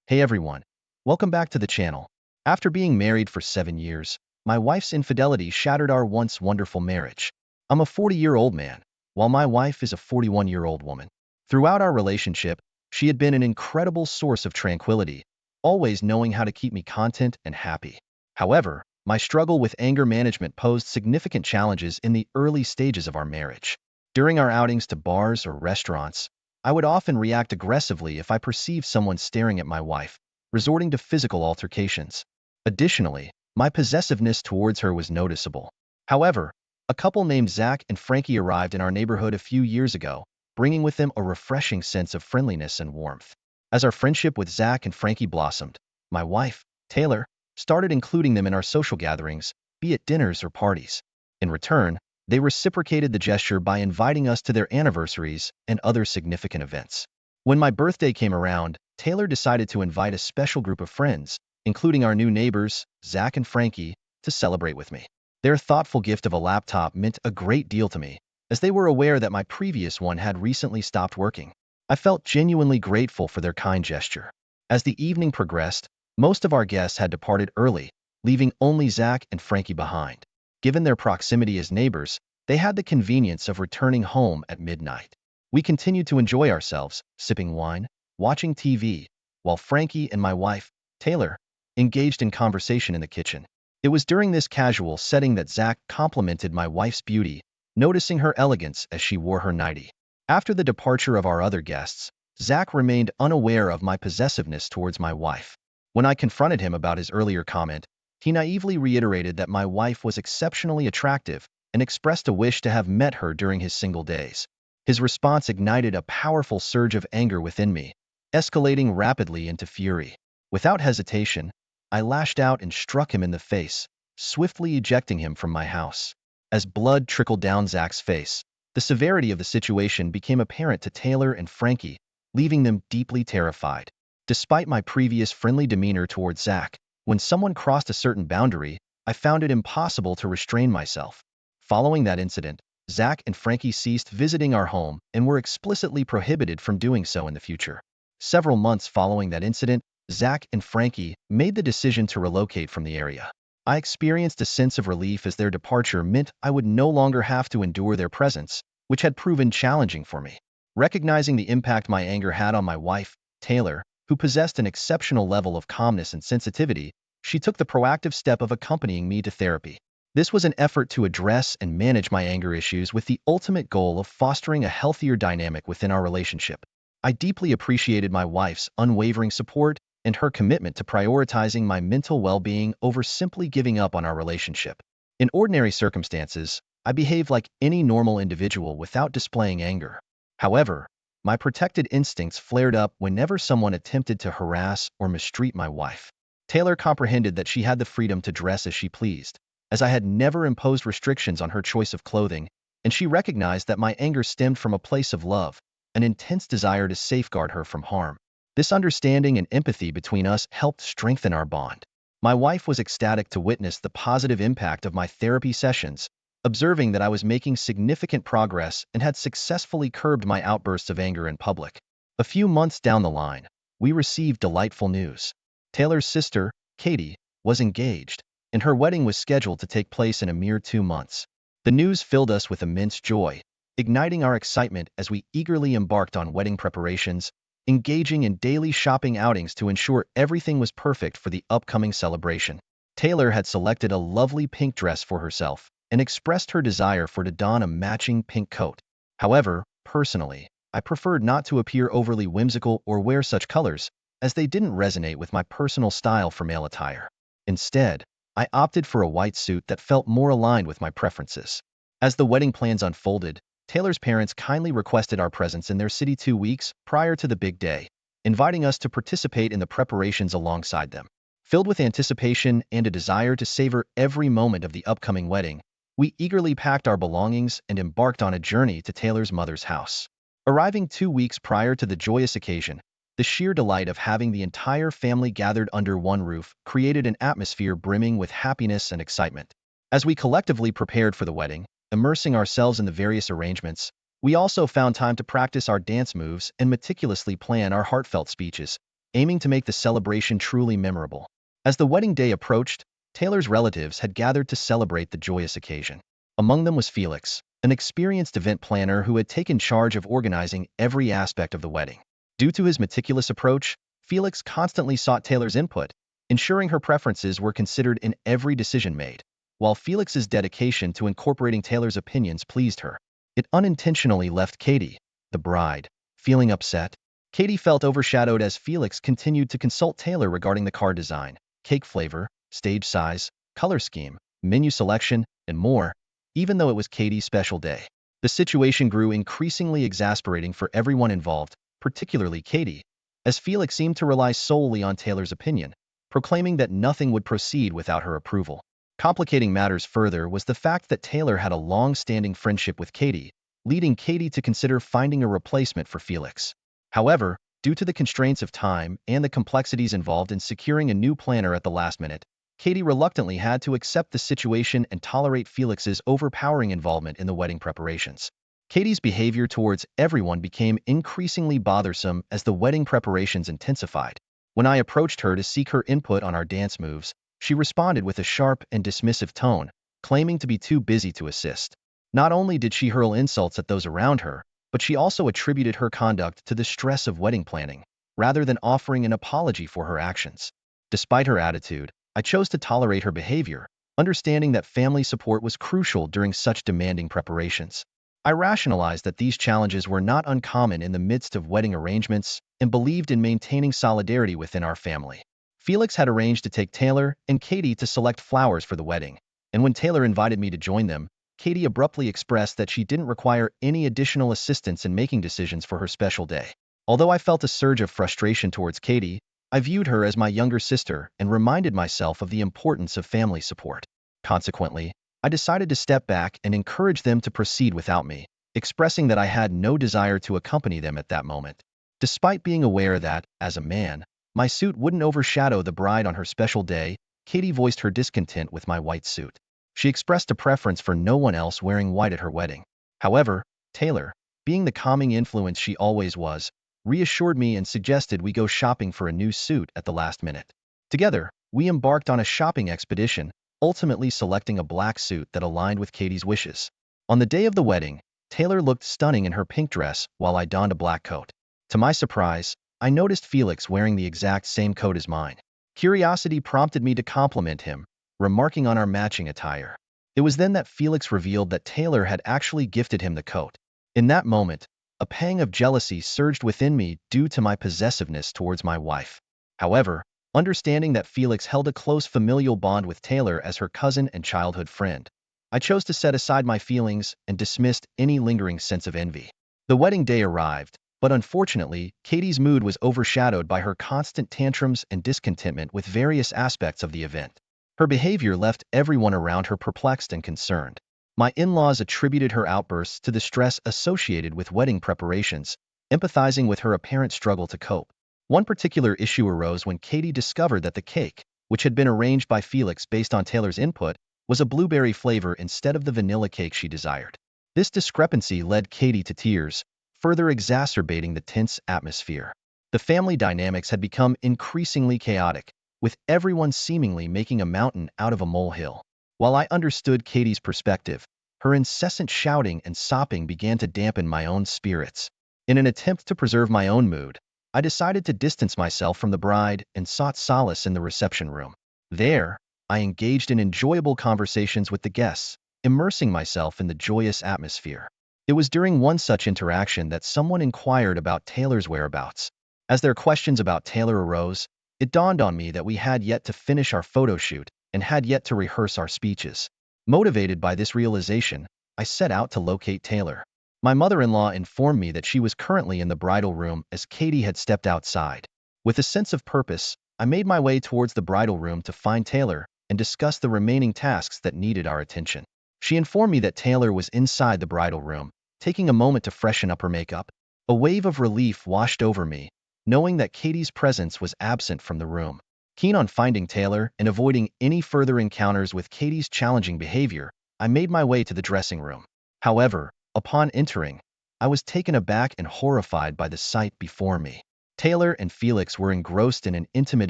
Hey everyone, welcome back to the channel. After being married for 7 years, my wife's infidelity shattered our once wonderful marriage. I'm a 40-year-old man, while my wife is a 41-year-old woman. Throughout our relationship, she had been an incredible source of tranquility, always knowing how to keep me content and happy. However, my struggle with anger management posed significant challenges in the early stages of our marriage. During our outings to bars or restaurants, I would often react aggressively if I perceived someone staring at my wife, resorting to physical altercations. Additionally, my possessiveness towards her was noticeable. However, a couple named Zach and Frankie arrived in our neighborhood a few years ago, bringing with them a refreshing sense of friendliness and warmth. As our friendship with Zach and Frankie blossomed, my wife, Taylor, started including them in our social gatherings, be it dinners or parties. In return, they reciprocated the gesture by inviting us to their anniversaries and other significant events. When my birthday came around, Taylor decided to invite a special group of friends, including our new neighbors, Zach and Frankie, to celebrate with me. Their thoughtful gift of a laptop meant a great deal to me, as they were aware that my previous one had recently stopped working. I felt genuinely grateful for their kind gesture. As the evening progressed, most of our guests had departed early, leaving only Zach and Frankie behind. Given their proximity as neighbors, they had the convenience of returning home at midnight. We continued to enjoy ourselves, sipping wine, watching TV, while Frankie and my wife, Taylor, engaged in conversation in the kitchen. It was during this casual setting that Zach complimented my wife's beauty, noticing her elegance as she wore her nightie. After the departure of our other guests, Zach remained unaware of my possessiveness towards my wife. When I confronted him about his earlier comment, he naively reiterated that my wife was exceptionally attractive and expressed a wish to have met her during his single days. His response ignited a powerful surge of anger within me, escalating rapidly into fury. Without hesitation, I lashed out and struck him in the face, swiftly ejecting him from my house. As blood trickled down Zach's face, the severity of the situation became apparent to Taylor and Frankie, leaving them deeply terrified. Despite my previous friendly demeanor towards Zach, when someone crossed a certain boundary, I found it impossible to restrain myself. Following that incident, Zach and Frankie ceased visiting our home and were explicitly prohibited from doing so in the future. Several months following that incident, Zach and Frankie made the decision to relocate from the area. I experienced a sense of relief as their departure meant I would no longer have to endure their presence, which had proven challenging for me. Recognizing the impact my anger had on my wife, Taylor, who possessed an exceptional level of calmness and sensitivity, she took the proactive step of accompanying me to therapy. This was an effort to address and manage my anger issues with the ultimate goal of fostering a healthier dynamic within our relationship. I deeply appreciated my wife's unwavering support and her commitment to prioritizing my mental well-being over simply giving up on our relationship. In ordinary circumstances, I behaved like any normal individual without displaying anger. However, my protected instincts flared up whenever someone attempted to harass or mistreat my wife. Taylor comprehended that she had the freedom to dress as she pleased, as I had never imposed restrictions on her choice of clothing, and she recognized that my anger stemmed from a place of love, an intense desire to safeguard her from harm. This understanding and empathy between us helped strengthen our bond. My wife was ecstatic to witness the positive impact of my therapy sessions, observing that I was making significant progress and had successfully curbed my outbursts of anger in public. A few months down the line, we received delightful news. Taylor's sister, Katie, was engaged, and her wedding was scheduled to take place in a mere 2 months. The news filled us with immense joy, igniting our excitement as we eagerly embarked on wedding preparations, engaging in daily shopping outings to ensure everything was perfect for the upcoming celebration. Taylor had selected a lovely pink dress for herself and expressed her desire to don a matching pink coat. However, personally, I preferred not to appear overly whimsical or wear such colors, as they didn't resonate with my personal style for male attire. Instead, I opted for a white suit that felt more aligned with my preferences. As the wedding plans unfolded, Taylor's parents kindly requested our presence in their city 2 weeks prior to the big day, inviting us to participate in the preparations alongside them. Filled with anticipation and a desire to savor every moment of the upcoming wedding, we eagerly packed our belongings and embarked on a journey to Taylor's mother's house. Arriving 2 weeks prior to the joyous occasion, the sheer delight of having the entire family gathered under one roof created an atmosphere brimming with happiness and excitement. As we collectively prepared for the wedding, immersing ourselves in the various arrangements, we also found time to practice our dance moves and meticulously plan our heartfelt speeches, aiming to make the celebration truly memorable. As the wedding day approached, Taylor's relatives had gathered to celebrate the joyous occasion. Among them was Felix, an experienced event planner who had taken charge of organizing every aspect of the wedding. Due to his meticulous approach, Felix constantly sought Taylor's input, ensuring her preferences were considered in every decision made. While Felix's dedication to incorporating Taylor's opinions pleased her, it unintentionally left Katie, the bride, feeling upset. Katie felt overshadowed as Felix continued to consult Taylor regarding the card design, cake flavor, stage size, color scheme, menu selection, and more, even though it was Katie's special day. The situation grew increasingly exasperating for everyone involved, particularly Katie, as Felix seemed to rely solely on Taylor's opinion, proclaiming that nothing would proceed without her approval. Complicating matters further was the fact that Taylor had a long-standing friendship with Katie, leading Katie to consider finding a replacement for Felix. However, due to the constraints of time and the complexities involved in securing a new planner at the last minute, Katie reluctantly had to accept the situation and tolerate Felix's overpowering involvement in the wedding preparations. Katie's behavior towards everyone became increasingly bothersome as the wedding preparations intensified. When I approached her to seek her input on our dance moves, she responded with a sharp and dismissive tone, claiming to be too busy to assist. Not only did she hurl insults at those around her, but she also attributed her conduct to the stress of wedding planning, rather than offering an apology for her actions. Despite her attitude, I chose to tolerate her behavior, understanding that family support was crucial during such demanding preparations. I rationalized that these challenges were not uncommon in the midst of wedding arrangements and believed in maintaining solidarity within our family. Felix had arranged to take Taylor and Katie to select flowers for the wedding, and when Taylor invited me to join them, Katie abruptly expressed that she didn't require any additional assistance in making decisions for her special day. Although I felt a surge of frustration towards Katie, I viewed her as my younger sister and reminded myself of the importance of family support. Consequently, I decided to step back and encourage them to proceed without me, expressing that I had no desire to accompany them at that moment. Despite being aware that, as a man, my suit wouldn't overshadow the bride on her special day, Katie voiced her discontent with my white suit. She expressed a preference for no one else wearing white at her wedding. However, Taylor, being the calming influence she always was, reassured me and suggested we go shopping for a new suit at the last minute. Together, we embarked on a shopping expedition, ultimately selecting a black suit that aligned with Katie's wishes. On the day of the wedding, Taylor looked stunning in her pink dress while I donned a black coat. To my surprise, I noticed Felix wearing the exact same coat as mine. Curiosity prompted me to compliment him, remarking on our matching attire. It was then that Felix revealed that Taylor had actually gifted him the coat. In that moment, a pang of jealousy surged within me due to my possessiveness towards my wife. However, understanding that Felix held a close familial bond with Taylor as her cousin and childhood friend, I chose to set aside my feelings and dismissed any lingering sense of envy. The wedding day arrived, but unfortunately, Katie's mood was overshadowed by her constant tantrums and discontentment with various aspects of the event. Her behavior left everyone around her perplexed and concerned. My in-laws attributed her outbursts to the stress associated with wedding preparations, empathizing with her apparent struggle to cope. One particular issue arose when Katie discovered that the cake, which had been arranged by Felix based on Taylor's input, was a blueberry flavor instead of the vanilla cake she desired. This discrepancy led Katie to tears, further exacerbating the tense atmosphere. The family dynamics had become increasingly chaotic, with everyone seemingly making a mountain out of a molehill. While I understood Katie's perspective, her incessant shouting and sopping began to dampen my own spirits. In an attempt to preserve my own mood, I decided to distance myself from the bride and sought solace in the reception room. There, I engaged in enjoyable conversations with the guests, immersing myself in the joyous atmosphere. It was during one such interaction that someone inquired about Taylor's whereabouts. As their questions about Taylor arose, it dawned on me that we had yet to finish our photo shoot and had yet to rehearse our speeches. Motivated by this realization, I set out to locate Taylor. My mother-in-law informed me that she was currently in the bridal room as Katie had stepped outside. With a sense of purpose, I made my way towards the bridal room to find Taylor and discuss the remaining tasks that needed our attention. She informed me that Taylor was inside the bridal room, taking a moment to freshen up her makeup. A wave of relief washed over me, knowing that Katie's presence was absent from the room. Keen on finding Taylor and avoiding any further encounters with Katie's challenging behavior, I made my way to the dressing room. However, upon entering, I was taken aback and horrified by the sight before me. Taylor and Felix were engrossed in an intimate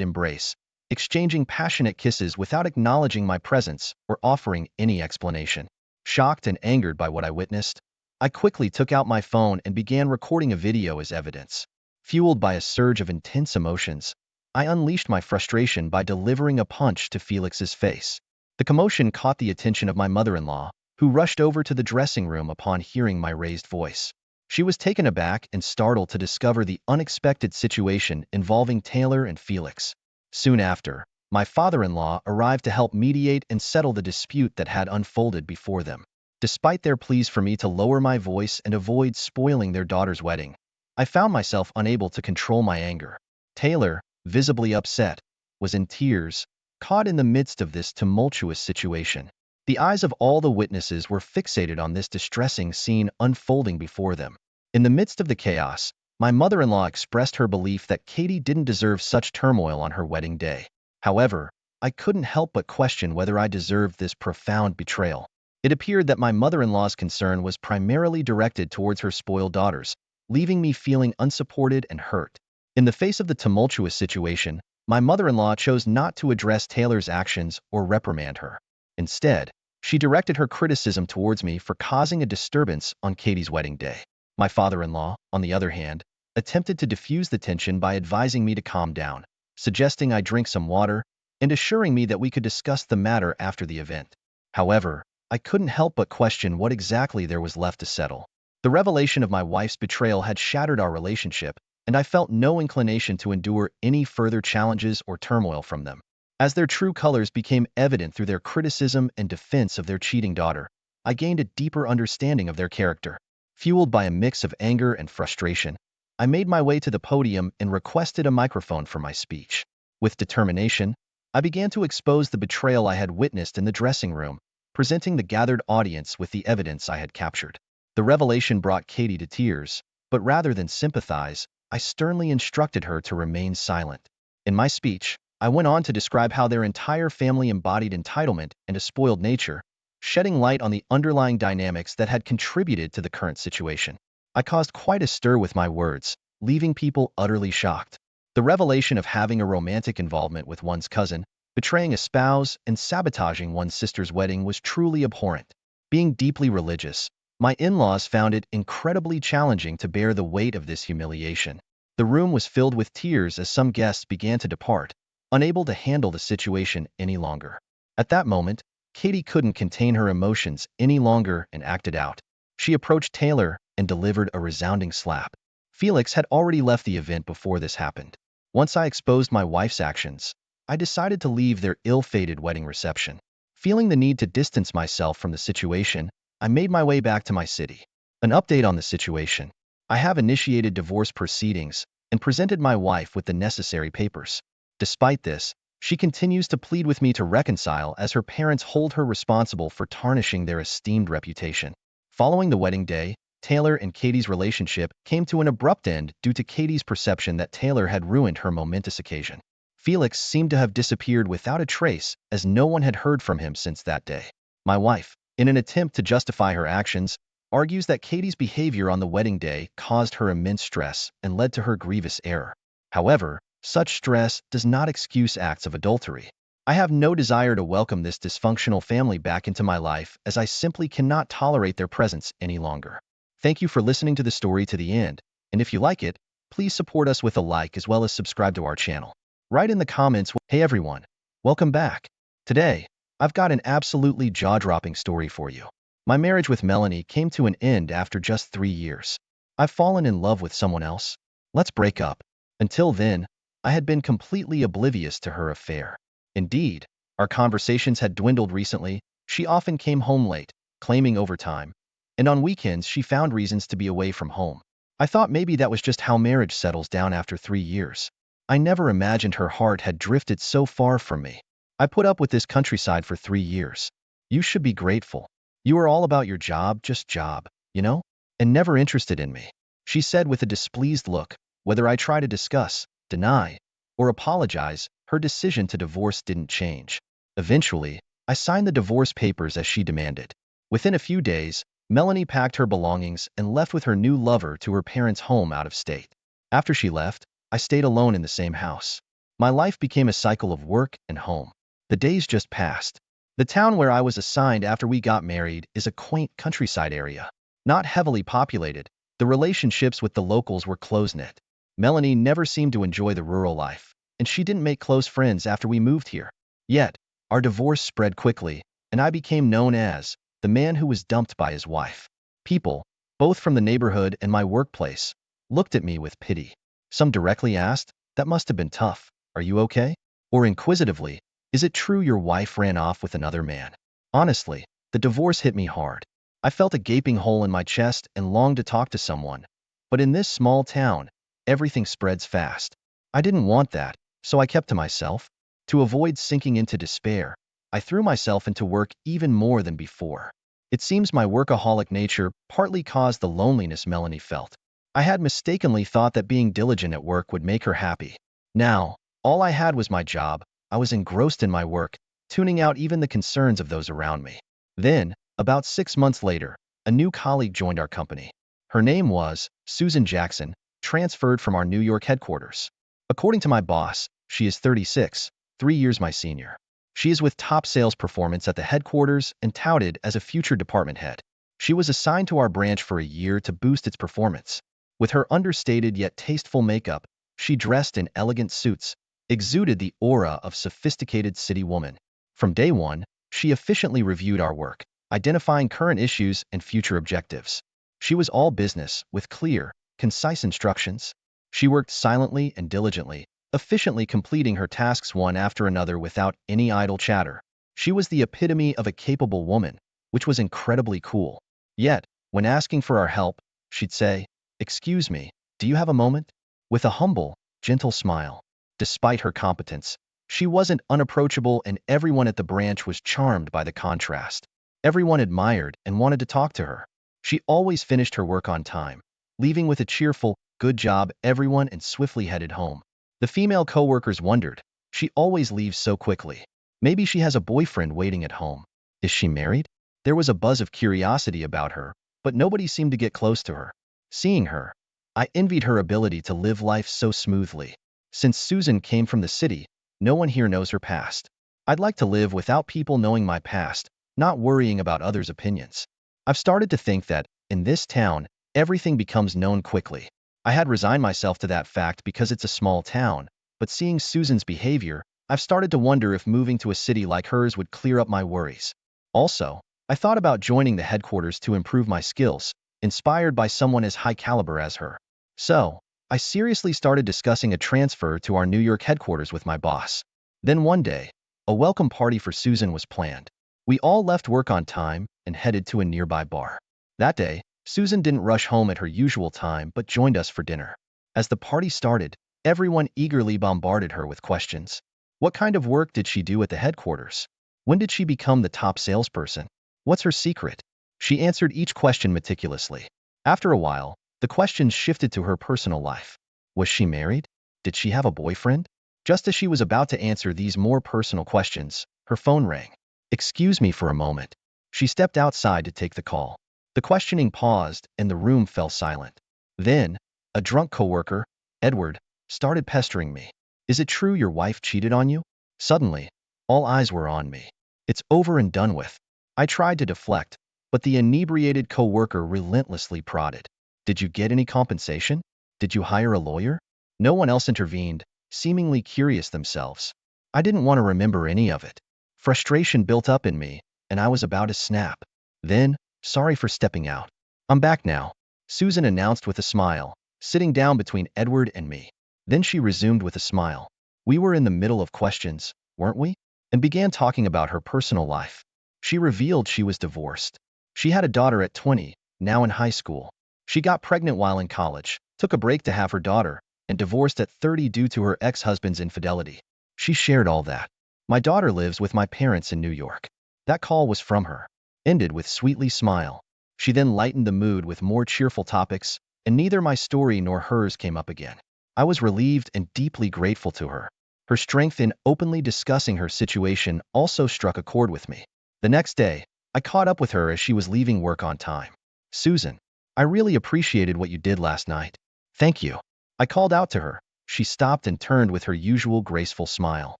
embrace, exchanging passionate kisses without acknowledging my presence or offering any explanation. Shocked and angered by what I witnessed, I quickly took out my phone and began recording a video as evidence. Fueled by a surge of intense emotions, I unleashed my frustration by delivering a punch to Felix's face. The commotion caught the attention of my mother-in-law, who rushed over to the dressing room upon hearing my raised voice. She was taken aback and startled to discover the unexpected situation involving Taylor and Felix. Soon after, my father-in-law arrived to help mediate and settle the dispute that had unfolded before them. Despite their pleas for me to lower my voice and avoid spoiling their daughter's wedding, I found myself unable to control my anger. Taylor, visibly upset, was in tears, caught in the midst of this tumultuous situation. The eyes of all the witnesses were fixated on this distressing scene unfolding before them. In the midst of the chaos, my mother-in-law expressed her belief that Katie didn't deserve such turmoil on her wedding day. However, I couldn't help but question whether I deserved this profound betrayal. It appeared that my mother-in-law's concern was primarily directed towards her spoiled daughters, leaving me feeling unsupported and hurt. In the face of the tumultuous situation, my mother-in-law chose not to address Taylor's actions or reprimand her. Instead, she directed her criticism towards me for causing a disturbance on Katie's wedding day. My father-in-law, on the other hand, attempted to diffuse the tension by advising me to calm down, suggesting I drink some water, and assuring me that we could discuss the matter after the event. However, I couldn't help but question what exactly there was left to settle. The revelation of my wife's betrayal had shattered our relationship, and I felt no inclination to endure any further challenges or turmoil from them. As their true colors became evident through their criticism and defense of their cheating daughter, I gained a deeper understanding of their character. Fueled by a mix of anger and frustration, I made my way to the podium and requested a microphone for my speech. With determination, I began to expose the betrayal I had witnessed in the dressing room, presenting the gathered audience with the evidence I had captured. The revelation brought Katie to tears, but rather than sympathize, I sternly instructed her to remain silent. In my speech, I went on to describe how their entire family embodied entitlement and a spoiled nature, shedding light on the underlying dynamics that had contributed to the current situation. I caused quite a stir with my words, leaving people utterly shocked. The revelation of having a romantic involvement with one's cousin, betraying a spouse, and sabotaging one's sister's wedding was truly abhorrent. Being deeply religious, my in-laws found it incredibly challenging to bear the weight of this humiliation. The room was filled with tears as some guests began to depart, unable to handle the situation any longer. At that moment, Katie couldn't contain her emotions any longer and acted out. She approached Taylor and delivered a resounding slap. Felix had already left the event before this happened. Once I exposed my wife's actions, I decided to leave their ill-fated wedding reception. Feeling the need to distance myself from the situation, I made my way back to my city. An update on the situation. I have initiated divorce proceedings and presented my wife with the necessary papers. Despite this, she continues to plead with me to reconcile as her parents hold her responsible for tarnishing their esteemed reputation. Following the wedding day, Taylor and Katie's relationship came to an abrupt end due to Katie's perception that Taylor had ruined her momentous occasion. Felix seemed to have disappeared without a trace, as no one had heard from him since that day. My wife, in an attempt to justify her actions, argues that Katie's behavior on the wedding day caused her immense stress and led to her grievous error. However, such stress does not excuse acts of adultery. I have no desire to welcome this dysfunctional family back into my life, as I simply cannot tolerate their presence any longer. Thank you for listening to the story to the end, and if you like it, please support us with a like as well as subscribe to our channel. Write in the comments, "Hey everyone, welcome back." Today, I've got an absolutely jaw-dropping story for you. My marriage with Melanie came to an end after just 3 years. I've fallen in love with someone else. Let's break up. Until then, I had been completely oblivious to her affair. Indeed, our conversations had dwindled recently. She often came home late, claiming overtime, and on weekends she found reasons to be away from home. I thought maybe that was just how marriage settles down after 3 years. I never imagined her heart had drifted so far from me. I put up with this countryside for 3 years. You should be grateful. You are all about your job, just job, you know? And never interested in me, she said with a displeased look. Whether I try to discuss, deny, or apologize, her decision to divorce didn't change. Eventually, I signed the divorce papers as she demanded. Within a few days, Melanie packed her belongings and left with her new lover to her parents' home out of state. After she left, I stayed alone in the same house. My life became a cycle of work and home. The days just passed. The town where I was assigned after we got married is a quaint countryside area. Not heavily populated, the relationships with the locals were close-knit. Melanie never seemed to enjoy the rural life, and she didn't make close friends after we moved here. Yet, our divorce spread quickly, and I became known as the man who was dumped by his wife. People, both from the neighborhood and my workplace, looked at me with pity. Some directly asked, "That must have been tough. Are you okay?" Or inquisitively, "Is it true your wife ran off with another man?" Honestly, the divorce hit me hard. I felt a gaping hole in my chest and longed to talk to someone. But in this small town, everything spreads fast. I didn't want that, so I kept to myself. To avoid sinking into despair, I threw myself into work even more than before. It seems my workaholic nature partly caused the loneliness Melanie felt. I had mistakenly thought that being diligent at work would make her happy. Now, all I had was my job. I was engrossed in my work, tuning out even the concerns of those around me. Then, about 6 months later, a new colleague joined our company. Her name was Susan Jackson, transferred from our New York headquarters. According to my boss, she is 36, 3 years my senior. She is with top sales performance at the headquarters and touted as a future department head. She was assigned to our branch for a year to boost its performance. With her understated yet tasteful makeup, she dressed in elegant suits, exuded the aura of sophisticated city woman. From day one, she efficiently reviewed our work, identifying current issues and future objectives. She was all business, with clear, concise instructions. She worked silently and diligently, efficiently completing her tasks one after another without any idle chatter. She was the epitome of a capable woman, which was incredibly cool. Yet, when asking for our help, she'd say, "Excuse me, do you have a moment?" With a humble, gentle smile. Despite her competence, she wasn't unapproachable, and everyone at the branch was charmed by the contrast. Everyone admired and wanted to talk to her. She always finished her work on time, leaving with a cheerful, "Good job, everyone," and swiftly headed home. The female coworkers wondered, "She always leaves so quickly. Maybe she has a boyfriend waiting at home. Is she married?" There was a buzz of curiosity about her, but nobody seemed to get close to her. Seeing her, I envied her ability to live life so smoothly. Since Susan came from the city, no one here knows her past. I'd like to live without people knowing my past, not worrying about others' opinions. I've started to think that, in this town, everything becomes known quickly. I had resigned myself to that fact because it's a small town, but seeing Susan's behavior, I've started to wonder if moving to a city like hers would clear up my worries. Also, I thought about joining the headquarters to improve my skills, inspired by someone as high caliber as her. So, I seriously started discussing a transfer to our New York headquarters with my boss. Then one day, a welcome party for Susan was planned. We all left work on time and headed to a nearby bar. That day, Susan didn't rush home at her usual time but joined us for dinner. As the party started, everyone eagerly bombarded her with questions. What kind of work did she do at the headquarters? When did she become the top salesperson? What's her secret? She answered each question meticulously. After a while, the questions shifted to her personal life. Was she married? Did she have a boyfriend? Just as she was about to answer these more personal questions, her phone rang. "Excuse me for a moment." She stepped outside to take the call. The questioning paused and the room fell silent. Then, a drunk coworker, Edward, started pestering me. "Is it true your wife cheated on you?" Suddenly, all eyes were on me. "It's over and done with." I tried to deflect, but the inebriated coworker relentlessly prodded. "Did you get any compensation? Did you hire a lawyer?" No one else intervened, seemingly curious themselves. I didn't want to remember any of it. Frustration built up in me, and I was about to snap. Then, "Sorry for stepping out. I'm back now," Susan announced with a smile, sitting down between Edward and me. Then she resumed with a smile. "We were in the middle of questions, weren't we?" And began talking about her personal life. She revealed she was divorced. She had a daughter at 20, now in high school. She got pregnant while in college, took a break to have her daughter, and divorced at 30 due to her ex-husband's infidelity. She shared all that. "My daughter lives with my parents in New York." That call was from her. Ended with sweetly smile. She then lightened the mood with more cheerful topics, and neither my story nor hers came up again. I was relieved and deeply grateful to her. Her strength in openly discussing her situation also struck a chord with me. The next day, I caught up with her as she was leaving work on time. "Susan, I really appreciated what you did last night." "Thank you." I called out to her, She stopped and turned with her usual graceful smile.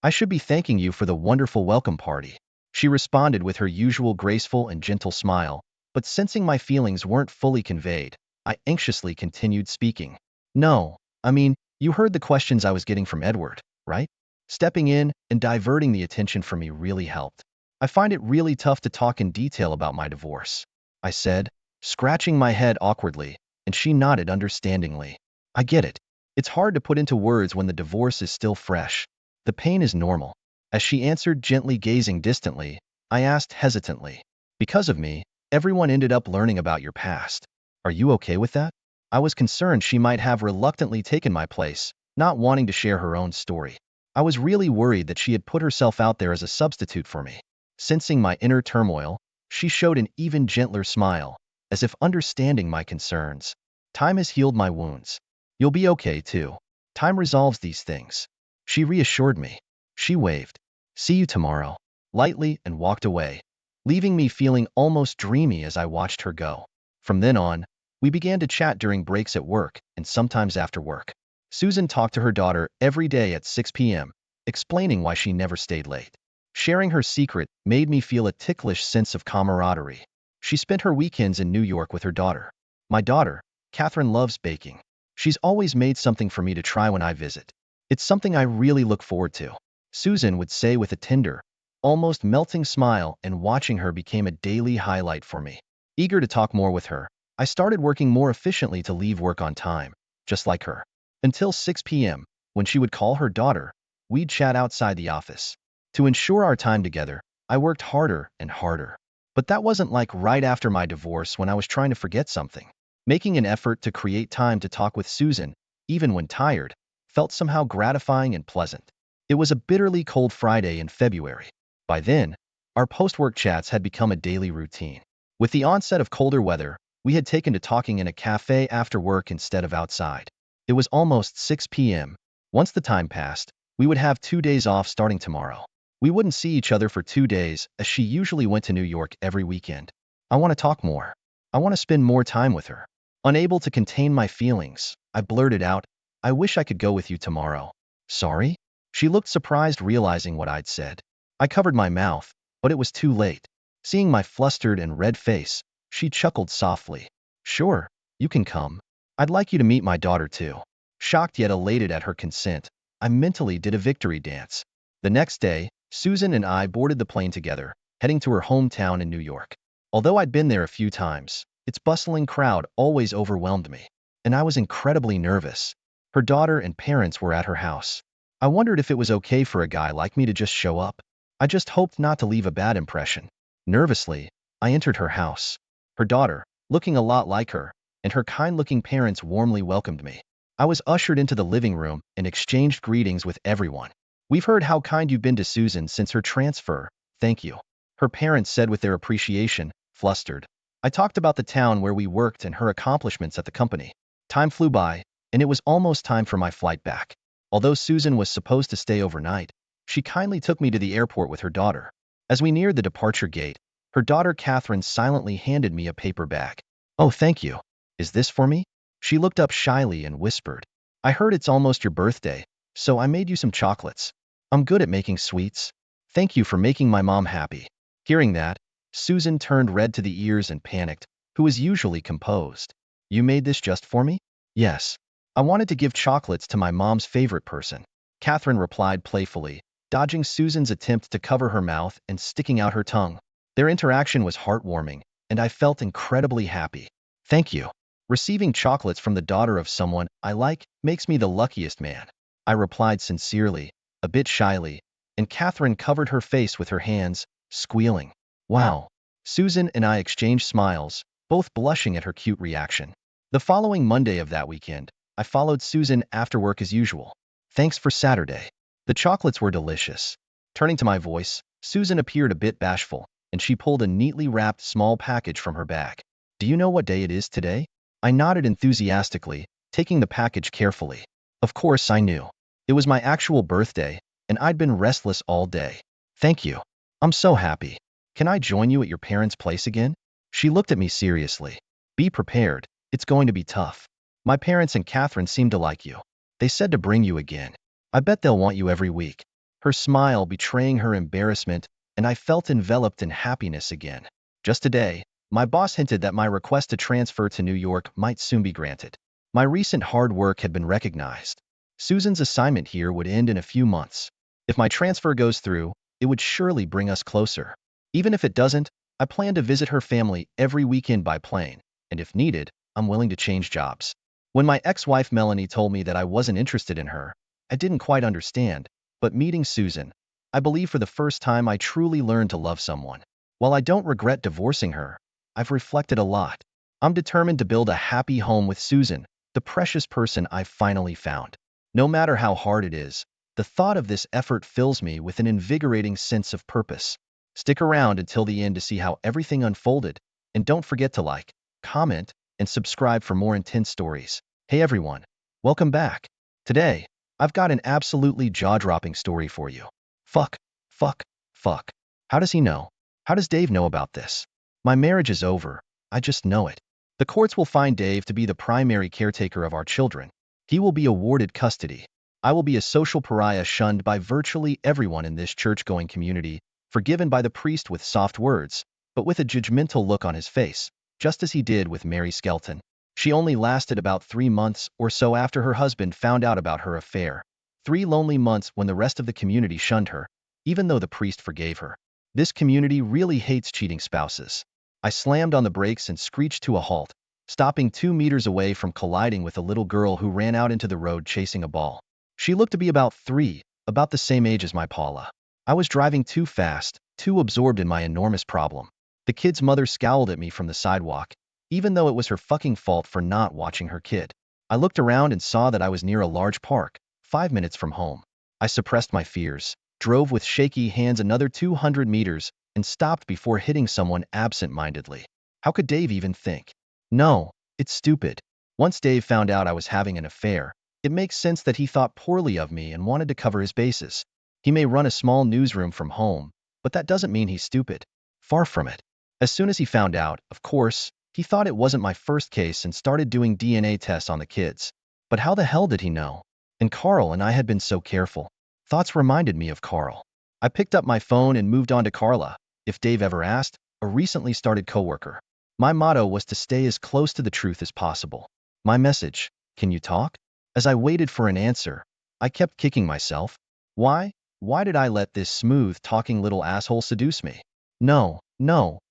I should be thanking you for the wonderful welcome party. She responded with her usual graceful and gentle smile, but sensing my feelings weren't fully conveyed, I anxiously continued speaking. No, I mean, you heard the questions I was getting from Edward, right? Stepping in and diverting the attention from me really helped. I find it really tough to talk in detail about my divorce, I said, scratching my head awkwardly, and she nodded understandingly. I get it. It's hard to put into words when the divorce is still fresh. The pain is normal. As she answered, gently gazing distantly, I asked hesitantly, because of me, everyone ended up learning about your past. Are you okay with that? I was concerned she might have reluctantly taken my place, not wanting to share her own story. I was really worried that she had put herself out there as a substitute for me. Sensing my inner turmoil, she showed an even gentler smile, as if understanding my concerns. Time has healed my wounds. You'll be okay, too. Time resolves these things. She reassured me. She waved. See you tomorrow. Lightly, and walked away, leaving me feeling almost dreamy as I watched her go. From then on, we began to chat during breaks at work and sometimes after work. Susan talked to her daughter every day at 6 p.m., explaining why she never stayed late. Sharing her secret made me feel a ticklish sense of camaraderie. She spent her weekends in New York with her daughter. My daughter, Catherine, loves baking. She's always made something for me to try when I visit. It's something I really look forward to, Susan would say with a tender, almost melting smile, and watching her became a daily highlight for me. Eager to talk more with her, I started working more efficiently to leave work on time, just like her. Until 6 p.m., when she would call her daughter, we'd chat outside the office. To ensure our time together, I worked harder and harder. But that wasn't like right after my divorce when I was trying to forget something. Making an effort to create time to talk with Susan, even when tired, felt somehow gratifying and pleasant. It was a bitterly cold Friday in February. By then, our post-work chats had become a daily routine. With the onset of colder weather, we had taken to talking in a cafe after work instead of outside. It was almost 6 p.m. Once the time passed, we would have 2 days off starting tomorrow. We wouldn't see each other for 2 days, as she usually went to New York every weekend. I want to talk more. I want to spend more time with her. Unable to contain my feelings, I blurted out, I wish I could go with you tomorrow. Sorry? She looked surprised, realizing what I'd said. I covered my mouth, but it was too late. Seeing my flustered and red face, she chuckled softly. Sure, you can come. I'd like you to meet my daughter too. Shocked yet elated at her consent, I mentally did a victory dance. The next day, Susan and I boarded the plane together, heading to her hometown in New York. Although I'd been there a few times, its bustling crowd always overwhelmed me, and I was incredibly nervous. Her daughter and parents were at her house. I wondered if it was okay for a guy like me to just show up. I just hoped not to leave a bad impression. Nervously, I entered her house. Her daughter, looking a lot like her, and her kind-looking parents warmly welcomed me. I was ushered into the living room and exchanged greetings with everyone. We've heard how kind you've been to Susan since her transfer. Thank you, her parents said with their appreciation, flustered. I talked about the town where we worked and her accomplishments at the company. Time flew by, and it was almost time for my flight back. Although Susan was supposed to stay overnight, she kindly took me to the airport with her daughter. As we neared the departure gate, her daughter Catherine silently handed me a paper bag. Oh, thank you. Is this for me? She looked up shyly and whispered. I heard it's almost your birthday, so I made you some chocolates. I'm good at making sweets. Thank you for making my mom happy. Hearing that, Susan turned red to the ears and panicked, who is usually composed. You made this just for me? Yes. I wanted to give chocolates to my mom's favorite person. Catherine replied playfully, dodging Susan's attempt to cover her mouth and sticking out her tongue. Their interaction was heartwarming, and I felt incredibly happy. Thank you. Receiving chocolates from the daughter of someone I like makes me the luckiest man. I replied sincerely, a bit shyly, and Catherine covered her face with her hands, squealing. Wow. Susan and I exchanged smiles, both blushing at her cute reaction. The following Monday of that weekend, I followed Susan after work as usual. Thanks for Saturday. The chocolates were delicious. Turning to my voice, Susan appeared a bit bashful, and she pulled a neatly wrapped small package from her bag. Do you know what day it is today? I nodded enthusiastically, taking the package carefully. Of course I knew. It was my actual birthday, and I'd been restless all day. Thank you. I'm so happy. Can I join you at your parents' place again? She looked at me seriously. Be prepared. It's going to be tough. My parents and Catherine seem to like you. They said to bring you again. I bet they'll want you every week. Her smile betraying her embarrassment, and I felt enveloped in happiness again. Just today, my boss hinted that my request to transfer to New York might soon be granted. My recent hard work had been recognized. Susan's assignment here would end in a few months. If my transfer goes through, it would surely bring us closer. Even if it doesn't, I plan to visit her family every weekend by plane, and if needed, I'm willing to change jobs. When my ex-wife Melanie told me that I wasn't interested in her, I didn't quite understand, but meeting Susan, I believe for the first time I truly learned to love someone. While I don't regret divorcing her, I've reflected a lot. I'm determined to build a happy home with Susan, the precious person I've finally found. No matter how hard it is, the thought of this effort fills me with an invigorating sense of purpose. Stick around until the end to see how everything unfolded, and don't forget to like, comment, and subscribe for more intense stories. Hey everyone, welcome back. Today, I've got an absolutely jaw-dropping story for you. Fuck, fuck, fuck. How does he know? How does Dave know about this? My marriage is over. I just know it. The courts will find Dave to be the primary caretaker of our children. He will be awarded custody. I will be a social pariah shunned by virtually everyone in this church-going community, forgiven by the priest with soft words, but with a judgmental look on his face, just as he did with Mary Skelton. She only lasted about 3 months or so after her husband found out about her affair. 3 lonely months when the rest of the community shunned her, even though the priest forgave her. This community really hates cheating spouses. I slammed on the brakes and screeched to a halt, stopping 2 meters away from colliding with a little girl who ran out into the road chasing a ball. She looked to be about 3, about the same age as my Paula. I was driving too fast, too absorbed in my enormous problem. The kid's mother scowled at me from the sidewalk, even though it was her fucking fault for not watching her kid. I looked around and saw that I was near a large park, 5 minutes from home. I suppressed my fears, drove with shaky hands another 200 meters, and stopped before hitting someone absent-mindedly. How could Dave even think? No, it's stupid. Once Dave found out I was having an affair, it makes sense that he thought poorly of me and wanted to cover his bases. He may run a small newsroom from home, but that doesn't mean he's stupid. Far from it. As soon as he found out, of course, he thought it wasn't my first case and started doing DNA tests on the kids. But how the hell did he know? And Carl and I had been so careful. Thoughts reminded me of Carl. I picked up my phone and moved on to Carla, if Dave ever asked, a recently started coworker. My motto was to stay as close to the truth as possible. My message, can you talk? As I waited for an answer, I kept kicking myself. Why? Why did I let this smooth-talking little asshole seduce me? No,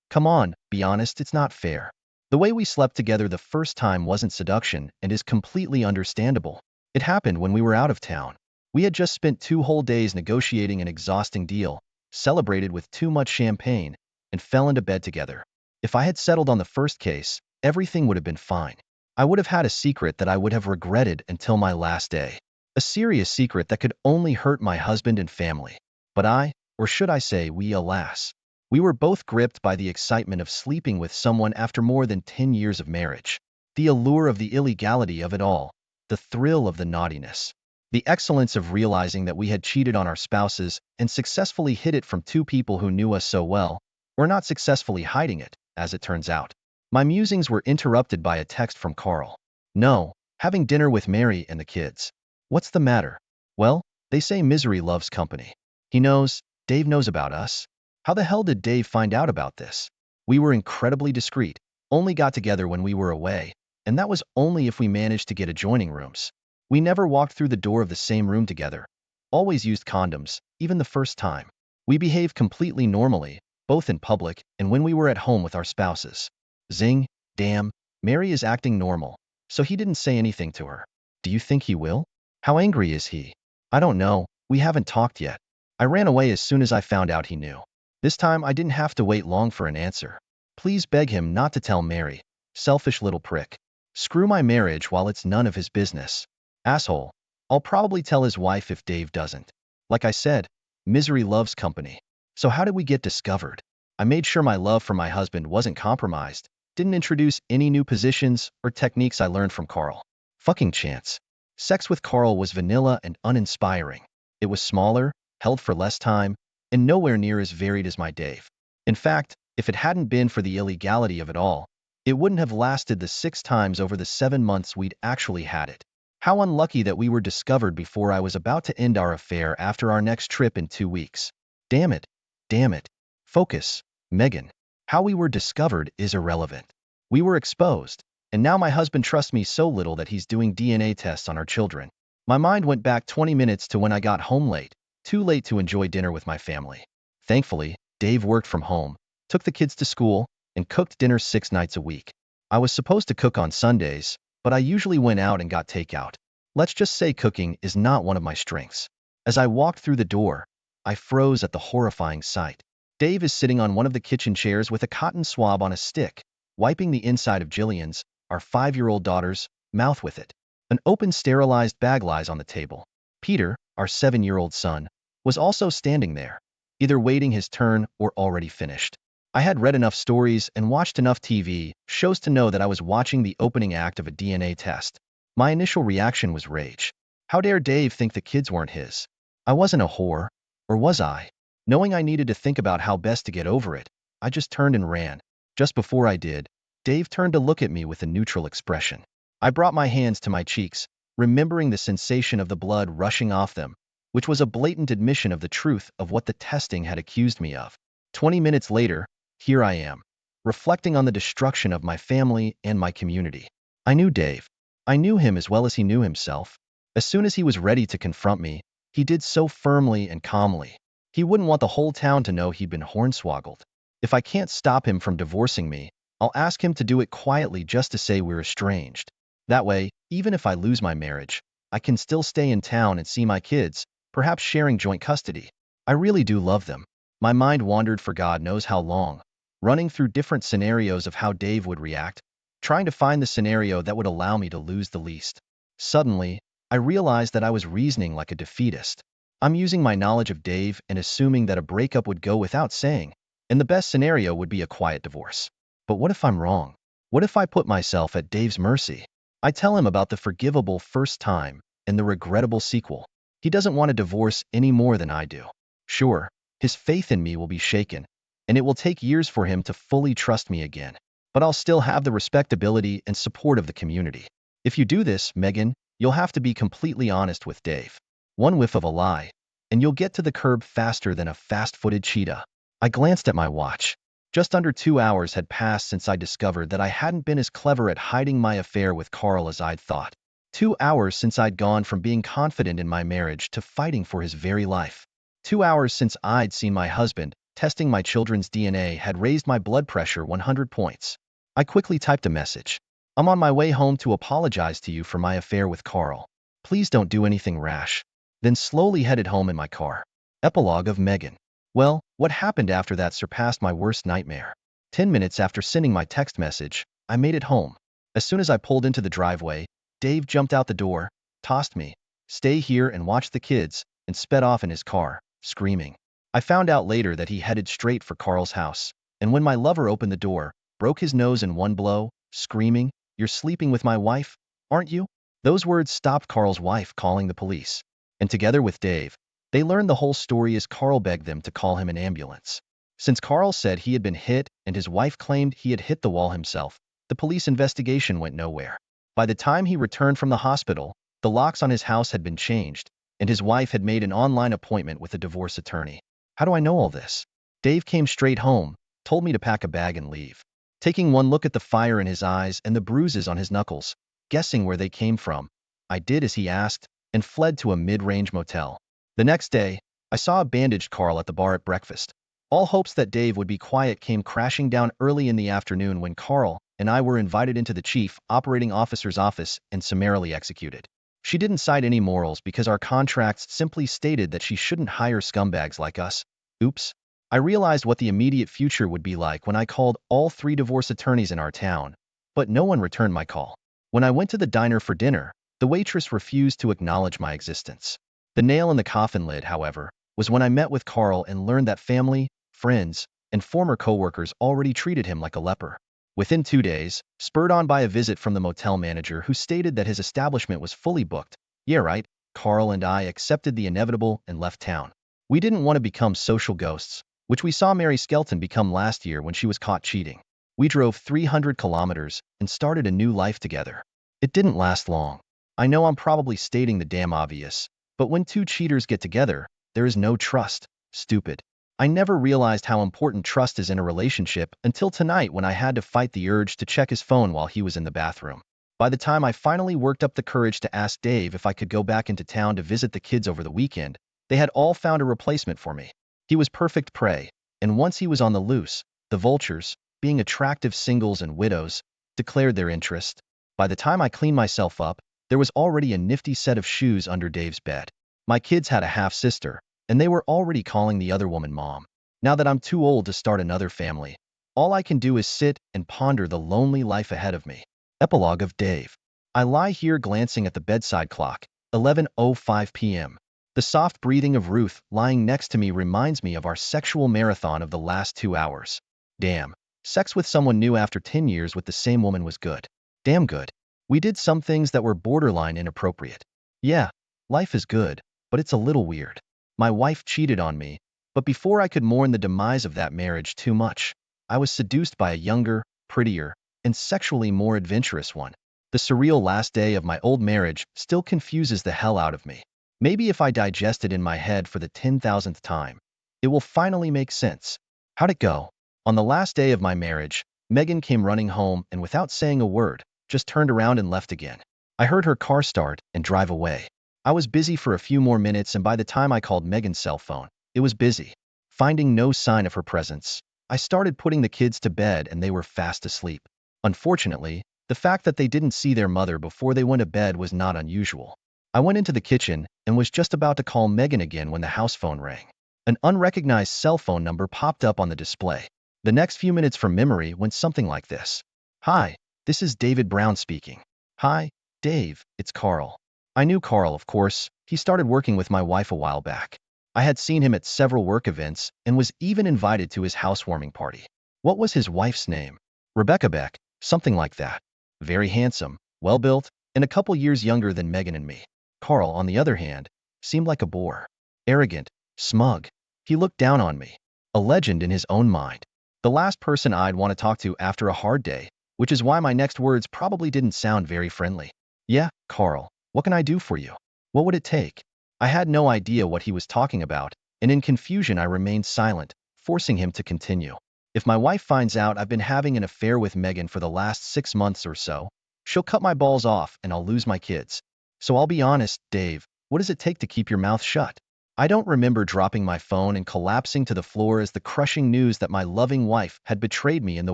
come on, be honest, it's not fair. The way we slept together the first time wasn't seduction and is completely understandable. It happened when we were out of town. We had just spent 2 whole days negotiating an exhausting deal, celebrated with too much champagne, and fell into bed together. If I had settled on the first case, everything would have been fine. I would have had a secret that I would have regretted until my last day. A serious secret that could only hurt my husband and family. But or should I say we, alas. We were both gripped by the excitement of sleeping with someone after more than 10 years of marriage. The allure of the illegality of it all. The thrill of the naughtiness. The excellence of realizing that we had cheated on our spouses and successfully hid it from 2 people who knew us so well, or not successfully hiding it, as it turns out. My musings were interrupted by a text from Carl. No, having dinner with Mary and the kids. What's the matter? Well, they say misery loves company. He knows, Dave knows about us. How the hell did Dave find out about this? We were incredibly discreet, only got together when we were away, and that was only if we managed to get adjoining rooms. We never walked through the door of the same room together. Always used condoms, even the first time. We behaved completely normally, both in public and when we were at home with our spouses. Zing, damn, Mary is acting normal, so he didn't say anything to her. Do you think he will? How angry is he? I don't know, we haven't talked yet. I ran away as soon as I found out he knew. This time I didn't have to wait long for an answer. Please beg him not to tell Mary. Selfish little prick. Screw my marriage while it's none of his business. Asshole. I'll probably tell his wife if Dave doesn't. Like I said, misery loves company. So how did we get discovered? I made sure my love for my husband wasn't compromised, didn't introduce any new positions or techniques I learned from Carl. Fucking chance. Sex with Carl was vanilla and uninspiring. It was smaller, held for less time, and nowhere near as varied as my Dave. In fact, if it hadn't been for the illegality of it all, it wouldn't have lasted the 6 times over the 7 months we'd actually had it. How unlucky that we were discovered before I was about to end our affair after our next trip in 2 weeks. Damn it. Damn it. Focus, Megan. How we were discovered is irrelevant. We were exposed, and now my husband trusts me so little that he's doing DNA tests on our children. My mind went back 20 minutes to when I got home late, too late to enjoy dinner with my family. Thankfully, Dave worked from home, took the kids to school, and cooked dinner 6 nights a week. I was supposed to cook on Sundays, but I usually went out and got takeout. Let's just say cooking is not one of my strengths. As I walked through the door, I froze at the horrifying sight. Dave is sitting on one of the kitchen chairs with a cotton swab on a stick, wiping the inside of Jillian's, our 5-year-old daughter's, mouth with it. An open sterilized bag lies on the table. Peter, our 7-year-old son, was also standing there, either waiting his turn or already finished. I had read enough stories and watched enough TV shows to know that I was watching the opening act of a DNA test. My initial reaction was rage. How dare Dave think the kids weren't his? I wasn't a whore, or was I? Knowing I needed to think about how best to get over it, I just turned and ran. Just before I did, Dave turned to look at me with a neutral expression. I brought my hands to my cheeks, remembering the sensation of the blood rushing off them, which was a blatant admission of the truth of what the testing had accused me of. 20 minutes later, here I am, reflecting on the destruction of my family and my community. I knew Dave. I knew him as well as he knew himself. As soon as he was ready to confront me, he did so firmly and calmly. He wouldn't want the whole town to know he'd been hornswoggled. If I can't stop him from divorcing me, I'll ask him to do it quietly just to say we're estranged. That way, even if I lose my marriage, I can still stay in town and see my kids, perhaps sharing joint custody. I really do love them. My mind wandered for God knows how long, running through different scenarios of how Dave would react, trying to find the scenario that would allow me to lose the least. Suddenly, I realized that I was reasoning like a defeatist. I'm using my knowledge of Dave and assuming that a breakup would go without saying, and the best scenario would be a quiet divorce. But what if I'm wrong? What if I put myself at Dave's mercy? I tell him about the forgivable first time and the regrettable sequel. He doesn't want a divorce any more than I do. Sure, his faith in me will be shaken, and it will take years for him to fully trust me again. But I'll still have the respectability and support of the community. If you do this, Megan, you'll have to be completely honest with Dave. One whiff of a lie, and you'll get to the curb faster than a fast-footed cheetah. I glanced at my watch. Just under 2 hours had passed since I discovered that I hadn't been as clever at hiding my affair with Carl as I'd thought. 2 hours since I'd gone from being confident in my marriage to fighting for his very life. 2 hours since I'd seen my husband testing my children's DNA had raised my blood pressure 100 points. I quickly typed a message. I'm on my way home to apologize to you for my affair with Carl. Please don't do anything rash. Then slowly headed home in my car. Epilogue of Megan. Well, what happened after that surpassed my worst nightmare. 10 minutes after sending my text message, I made it home. As soon as I pulled into the driveway, Dave jumped out the door, tossed me, "Stay here and watch the kids," and sped off in his car, screaming. I found out later that he headed straight for Carl's house, and when my lover opened the door, broke his nose in one blow, screaming, "You're sleeping with my wife, aren't you?" Those words stopped Carl's wife calling the police. And together with Dave, they learned the whole story as Carl begged them to call him an ambulance. Since Carl said he had been hit and his wife claimed he had hit the wall himself, the police investigation went nowhere. By the time he returned from the hospital, the locks on his house had been changed, and his wife had made an online appointment with a divorce attorney. How do I know all this? Dave came straight home, told me to pack a bag and leave. Taking one look at the fire in his eyes and the bruises on his knuckles, guessing where they came from, I did as he asked and fled to a mid-range motel. The next day, I saw a bandaged Carl at the bar at breakfast. All hopes that Dave would be quiet came crashing down early in the afternoon when Carl and I were invited into the chief operating officer's office and summarily executed. She didn't cite any morals because our contracts simply stated that she shouldn't hire scumbags like us. Oops. I realized what the immediate future would be like when I called all 3 divorce attorneys in our town, but no one returned my call. When I went to the diner for dinner, the waitress refused to acknowledge my existence. The nail in the coffin lid, however, was when I met with Carl and learned that family, friends, and former coworkers already treated him like a leper. Within 2 days, spurred on by a visit from the motel manager who stated that his establishment was fully booked, yeah right, Carl and I accepted the inevitable and left town. We didn't want to become social ghosts, which we saw Mary Skelton become last year when she was caught cheating. We drove 300 kilometers and started a new life together. It didn't last long. I know I'm probably stating the damn obvious, but when two cheaters get together, there is no trust. Stupid. I never realized how important trust is in a relationship until tonight when I had to fight the urge to check his phone while he was in the bathroom. By the time I finally worked up the courage to ask Dave if I could go back into town to visit the kids over the weekend, they had all found a replacement for me. He was perfect prey, and once he was on the loose, the vultures, being attractive singles and widows, declared their interest. By the time I cleaned myself up, there was already a nifty set of shoes under Dave's bed. My kids had a half-sister, and they were already calling the other woman mom. Now that I'm too old to start another family, all I can do is sit and ponder the lonely life ahead of me. Epilogue of Dave. I lie here glancing at the bedside clock, 11:05 p.m. The soft breathing of Ruth lying next to me reminds me of our sexual marathon of the last 2 hours. Damn, sex with someone new after 10 years with the same woman was good. Damn good. We did some things that were borderline inappropriate. Yeah, life is good, but it's a little weird. My wife cheated on me, but before I could mourn the demise of that marriage too much, I was seduced by a younger, prettier, and sexually more adventurous one. The surreal last day of my old marriage still confuses the hell out of me. Maybe if I digest it in my head for the 10,000th time, it will finally make sense. How'd it go? On the last day of my marriage, Megan came running home and without saying a word, just turned around and left again. I heard her car start and drive away. I was busy for a few more minutes, and by the time I called Megan's cell phone, it was busy. Finding no sign of her presence, I started putting the kids to bed and they were fast asleep. Unfortunately, the fact that they didn't see their mother before they went to bed was not unusual. I went into the kitchen and was just about to call Megan again when the house phone rang. An unrecognized cell phone number popped up on the display. The next few minutes from memory went something like this. Hi, this is David Brown speaking. Hi, Dave, it's Carl. I knew Carl, of course. He started working with my wife a while back. I had seen him at several work events and was even invited to his housewarming party. What was his wife's name? Rebecca Beck, something like that. Very handsome, well-built, and a couple years younger than Megan and me. Carl, on the other hand, seemed like a bore. Arrogant, smug. He looked down on me. A legend in his own mind. The last person I'd want to talk to after a hard day, which is why my next words probably didn't sound very friendly. Yeah, Carl, what can I do for you? What would it take? I had no idea what he was talking about, and in confusion I remained silent, forcing him to continue. If my wife finds out I've been having an affair with Megan for the last 6 months or so, she'll cut my balls off and I'll lose my kids. So I'll be honest, Dave, what does it take to keep your mouth shut? I don't remember dropping my phone and collapsing to the floor as the crushing news that my loving wife had betrayed me in the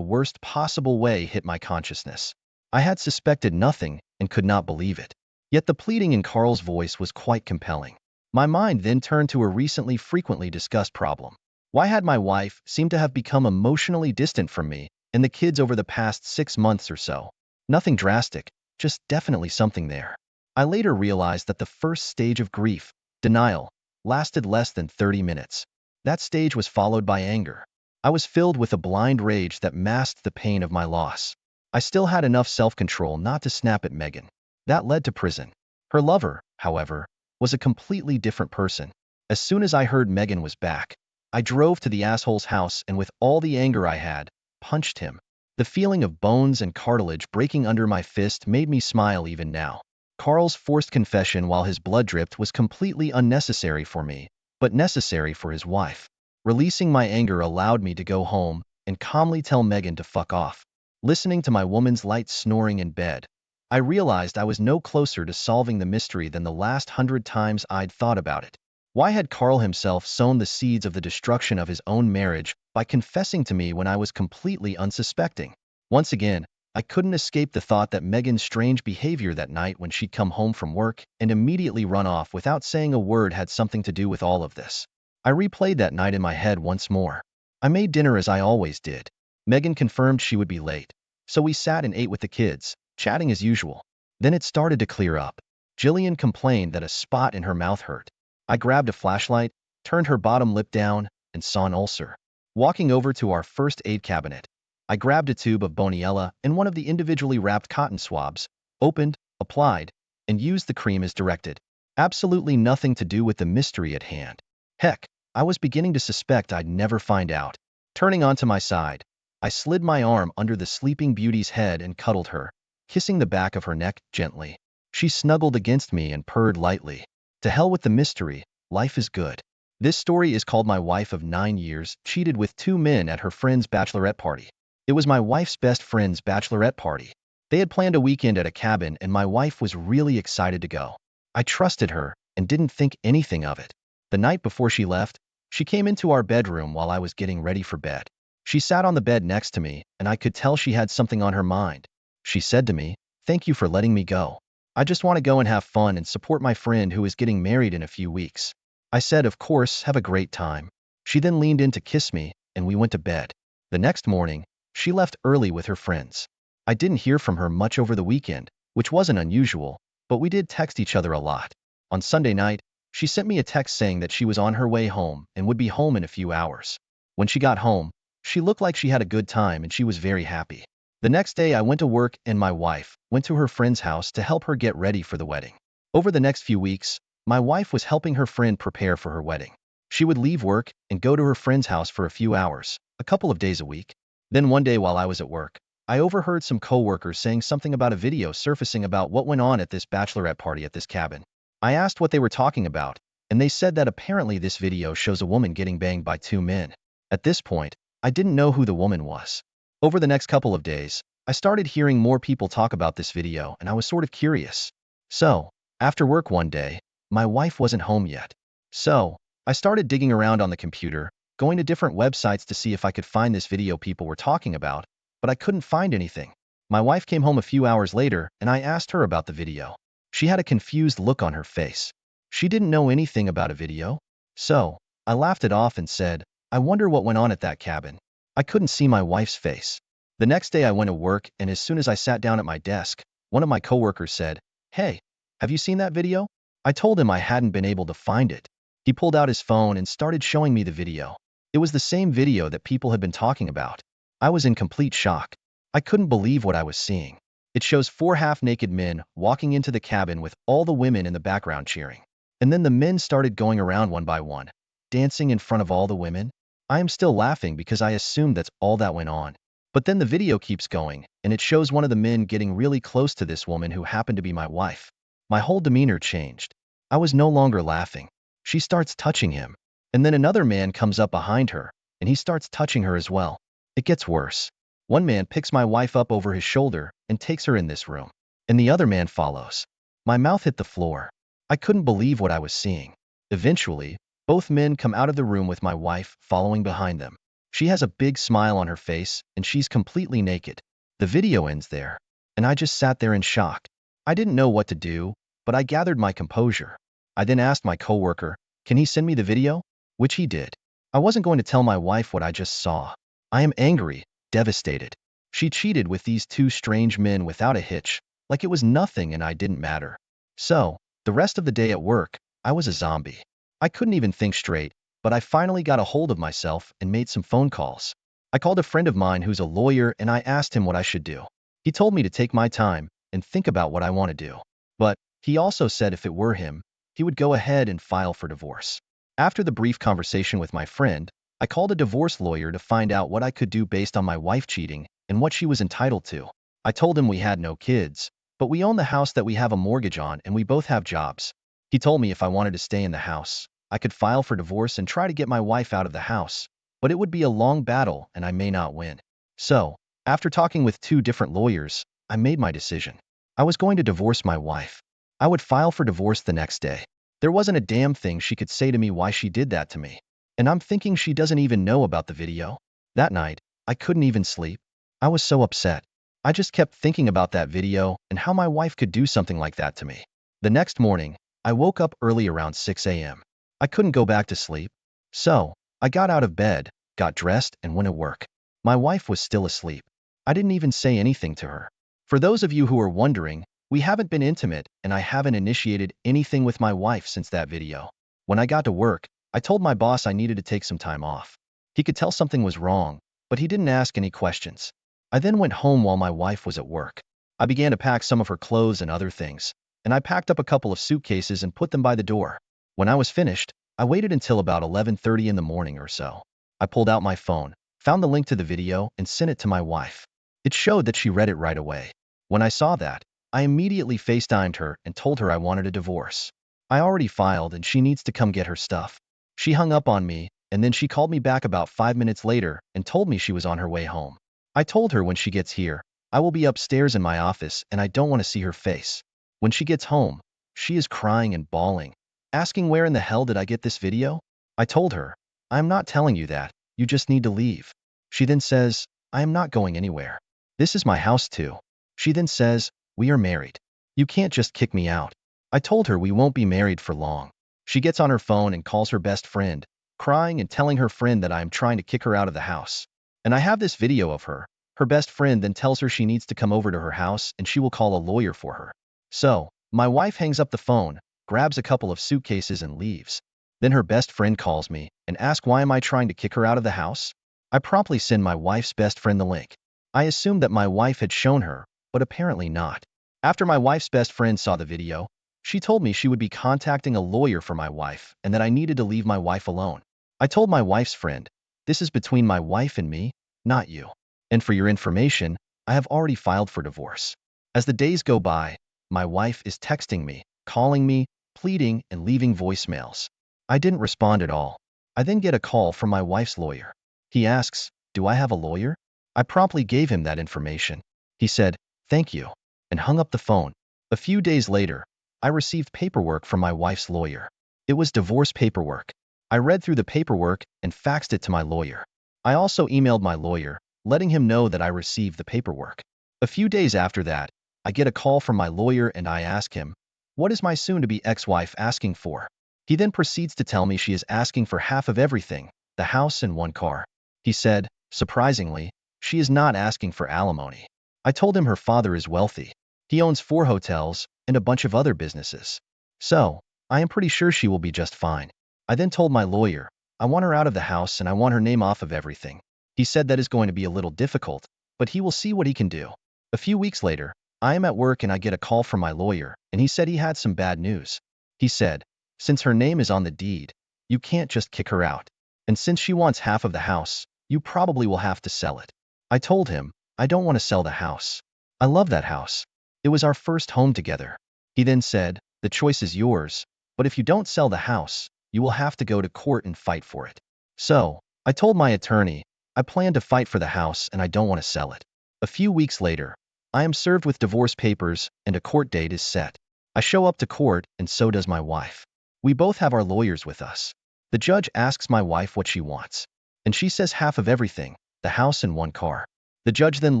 worst possible way hit my consciousness. I had suspected nothing and could not believe it. Yet the pleading in Carl's voice was quite compelling. My mind then turned to a recently frequently discussed problem. Why had my wife seemed to have become emotionally distant from me and the kids over the past 6 months or so? Nothing drastic, just definitely something there. I later realized that the first stage of grief, denial, lasted less than 30 minutes. That stage was followed by anger. I was filled with a blind rage that masked the pain of my loss. I still had enough self-control not to snap at Megan. That led to prison. Her lover, however, was a completely different person. As soon as I heard Megan was back, I drove to the asshole's house and with all the anger I had, punched him. The feeling of bones and cartilage breaking under my fist made me smile even now. Carl's forced confession while his blood dripped was completely unnecessary for me, but necessary for his wife. Releasing my anger allowed me to go home and calmly tell Megan to fuck off. Listening to my woman's light snoring in bed, I realized I was no closer to solving the mystery than the last 100 times I'd thought about it. Why had Carl himself sown the seeds of the destruction of his own marriage by confessing to me when I was completely unsuspecting? Once again, I couldn't escape the thought that Megan's strange behavior that night when she'd come home from work and immediately run off without saying a word had something to do with all of this. I replayed that night in my head once more. I made dinner as I always did. Megan confirmed she would be late, so we sat and ate with the kids, chatting as usual. Then it started to clear up. Jillian complained that a spot in her mouth hurt. I grabbed a flashlight, turned her bottom lip down, and saw an ulcer. Walking over to our first aid cabinet, I grabbed a tube of Boniella and one of the individually wrapped cotton swabs, opened, applied, and used the cream as directed. Absolutely nothing to do with the mystery at hand. Heck, I was beginning to suspect I'd never find out. Turning onto my side, I slid my arm under the sleeping beauty's head and cuddled her, kissing the back of her neck gently. She snuggled against me and purred lightly. To hell with the mystery, life is good. This story is called My Wife of 9 Years Cheated with 2 Men at Her Friend's Bachelorette Party. It was my wife's best friend's bachelorette party. They had planned a weekend at a cabin and my wife was really excited to go. I trusted her and didn't think anything of it. The night before she left, she came into our bedroom while I was getting ready for bed. She sat on the bed next to me and I could tell she had something on her mind. She said to me, "Thank you for letting me go. I just want to go and have fun and support my friend who is getting married in a few weeks." I said, "Of course, have a great time." She then leaned in to kiss me and we went to bed. The next morning, she left early with her friends. I didn't hear from her much over the weekend, which wasn't unusual, but we did text each other a lot. On Sunday night, she sent me a text saying that she was on her way home and would be home in a few hours. When she got home, she looked like she had a good time and she was very happy. The next day I went to work and my wife went to her friend's house to help her get ready for the wedding. Over the next few weeks, my wife was helping her friend prepare for her wedding. She would leave work and go to her friend's house for a few hours, a couple of days a week. Then one day while I was at work, I overheard some coworkers saying something about a video surfacing about what went on at this bachelorette party at this cabin. I asked what they were talking about, and they said that apparently this video shows a woman getting banged by 2 men. At this point, I didn't know who the woman was. Over the next couple of days, I started hearing more people talk about this video and I was sort of curious. So, after work one day, my wife wasn't home yet. So, I started digging around on the computer, going to different websites to see if I could find this video people were talking about, but I couldn't find anything. My wife came home a few hours later and I asked her about the video. She had a confused look on her face. She didn't know anything about a video. So, I laughed it off and said, "I wonder what went on at that cabin." I couldn't see my wife's face. The next day I went to work and as soon as I sat down at my desk, one of my coworkers said, "Hey, have you seen that video?" I told him I hadn't been able to find it. He pulled out his phone and started showing me the video. It was the same video that people had been talking about. I was in complete shock. I couldn't believe what I was seeing. It shows 4 half-naked men walking into the cabin with all the women in the background cheering. And then the men started going around one by one, dancing in front of all the women. I am still laughing because I assumed that's all that went on. But then the video keeps going, and it shows one of the men getting really close to this woman who happened to be my wife. My whole demeanor changed. I was no longer laughing. She starts touching him. And then another man comes up behind her, and he starts touching her as well. It gets worse. One man picks my wife up over his shoulder and takes her in this room. And the other man follows. My mouth hit the floor. I couldn't believe what I was seeing. Eventually, both men come out of the room with my wife following behind them. She has a big smile on her face, and she's completely naked. The video ends there, and I just sat there in shock. I didn't know what to do, but I gathered my composure. I then asked my coworker, "Can he send me the video?" Which he did. I wasn't going to tell my wife what I just saw. I am angry, devastated. She cheated with these 2 strange men without a hitch, like it was nothing and I didn't matter. So, the rest of the day at work, I was a zombie. I couldn't even think straight, but I finally got a hold of myself and made some phone calls. I called a friend of mine who's a lawyer and I asked him what I should do. He told me to take my time and think about what I want to do. But, he also said if it were him, he would go ahead and file for divorce. After the brief conversation with my friend, I called a divorce lawyer to find out what I could do based on my wife cheating and what she was entitled to. I told him we had no kids, but we own the house that we have a mortgage on and we both have jobs. He told me if I wanted to stay in the house, I could file for divorce and try to get my wife out of the house, but it would be a long battle and I may not win. So, after talking with 2 different lawyers, I made my decision. I was going to divorce my wife. I would file for divorce the next day. There wasn't a damn thing she could say to me why she did that to me. And I'm thinking she doesn't even know about the video. That night, I couldn't even sleep. I was so upset. I just kept thinking about that video and how my wife could do something like that to me. The next morning, I woke up early around 6 a.m. I couldn't go back to sleep. So, I got out of bed, got dressed, and went to work. My wife was still asleep. I didn't even say anything to her. For those of you who are wondering, we haven't been intimate and I haven't initiated anything with my wife since that video. When I got to work, I told my boss I needed to take some time off. He could tell something was wrong, but he didn't ask any questions. I then went home while my wife was at work. I began to pack some of her clothes and other things, and I packed up a couple of suitcases and put them by the door. When I was finished, I waited until about 11:30 in the morning or so. I pulled out my phone, found the link to the video, and sent it to my wife. It showed that she read it right away. When I saw that, I immediately FaceTimed her and told her I wanted a divorce. I already filed and she needs to come get her stuff. She hung up on me, and then she called me back about 5 minutes later and told me she was on her way home. I told her when she gets here, I will be upstairs in my office and I don't want to see her face. When she gets home, she is crying and bawling, asking where in the hell did I get this video? I told her, I am not telling you that, you just need to leave. She then says, I am not going anywhere. This is my house too. She then says, we are married. You can't just kick me out. I told her we won't be married for long. She gets on her phone and calls her best friend, crying and telling her friend that I am trying to kick her out of the house. And I have this video of her. Her best friend then tells her she needs to come over to her house and she will call a lawyer for her. So, my wife hangs up the phone, grabs a couple of suitcases and leaves. Then her best friend calls me and asks why am I trying to kick her out of the house? I promptly send my wife's best friend the link. I assumed that my wife had shown her, but apparently not. After my wife's best friend saw the video, she told me she would be contacting a lawyer for my wife and that I needed to leave my wife alone. I told my wife's friend, this is between my wife and me, not you. And for your information, I have already filed for divorce. As the days go by, my wife is texting me, calling me, pleading, and leaving voicemails. I didn't respond at all. I then get a call from my wife's lawyer. He asks, do I have a lawyer? I promptly gave him that information. He said, thank you, and hung up the phone. A few days later, I received paperwork from my wife's lawyer. It was divorce paperwork. I read through the paperwork and faxed it to my lawyer. I also emailed my lawyer, letting him know that I received the paperwork. A few days after that, I get a call from my lawyer and I ask him, what is my soon-to-be ex-wife asking for? He then proceeds to tell me she is asking for half of everything, the house and one car. He said, surprisingly, she is not asking for alimony. I told him her father is wealthy. He owns 4 hotels and a bunch of other businesses. So, I am pretty sure she will be just fine. I then told my lawyer, I want her out of the house and I want her name off of everything. He said that is going to be a little difficult, but he will see what he can do. A few weeks later, I am at work and I get a call from my lawyer, and he said he had some bad news. He said, since her name is on the deed, you can't just kick her out. And since she wants half of the house, you probably will have to sell it. I told him, I don't want to sell the house. I love that house. It was our first home together. He then said, the choice is yours, but if you don't sell the house, you will have to go to court and fight for it. So, I told my attorney, I plan to fight for the house and I don't want to sell it. A few weeks later, I am served with divorce papers and a court date is set. I show up to court and so does my wife. We both have our lawyers with us. The judge asks my wife what she wants, and she says half of everything, the house and one car. The judge then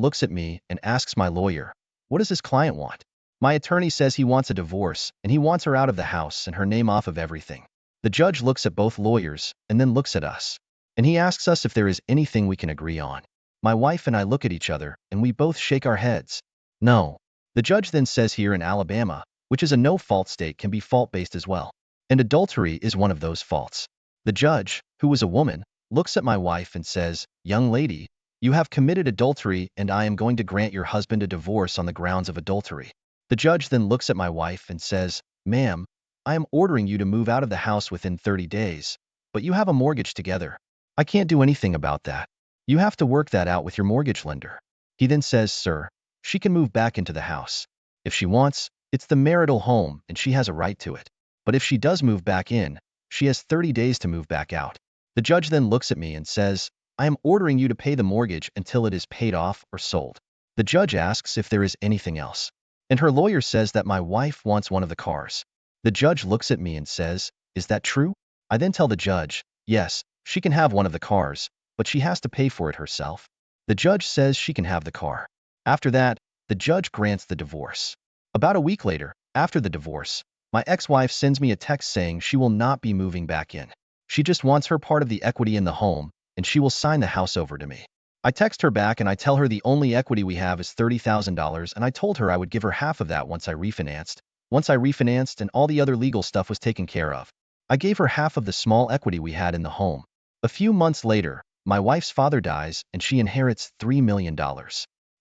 looks at me and asks my lawyer, what does his client want? My attorney says he wants a divorce and he wants her out of the house and her name off of everything. The judge looks at both lawyers and then looks at us, and he asks us if there is anything we can agree on. My wife and I look at each other and we both shake our heads. No. The judge then says here in Alabama, which is a no-fault state, can be fault-based as well. And adultery is one of those faults. The judge, who was a woman, looks at my wife and says, young lady, you have committed adultery and I am going to grant your husband a divorce on the grounds of adultery. The judge then looks at my wife and says, ma'am, I am ordering you to move out of the house within 30 days, but you have a mortgage together. I can't do anything about that. You have to work that out with your mortgage lender. He then says, sir, she can move back into the house. If she wants, it's the marital home and she has a right to it. But if she does move back in, she has 30 days to move back out. The judge then looks at me and says, I am ordering you to pay the mortgage until it is paid off or sold. The judge asks if there is anything else, and her lawyer says that my wife wants one of the cars. The judge looks at me and says, is that true? I then tell the judge, yes, she can have one of the cars, but she has to pay for it herself. The judge says she can have the car. After that, the judge grants the divorce. About a week later, after the divorce, my ex-wife sends me a text saying she will not be moving back in. She just wants her part of the equity in the home, and she will sign the house over to me. I text her back and I tell her the only equity we have is $30,000, and I told her I would give her half of that once I refinanced. Once I refinanced and all the other legal stuff was taken care of, I gave her half of the small equity we had in the home. A few months later, my wife's father dies and she inherits $3 million.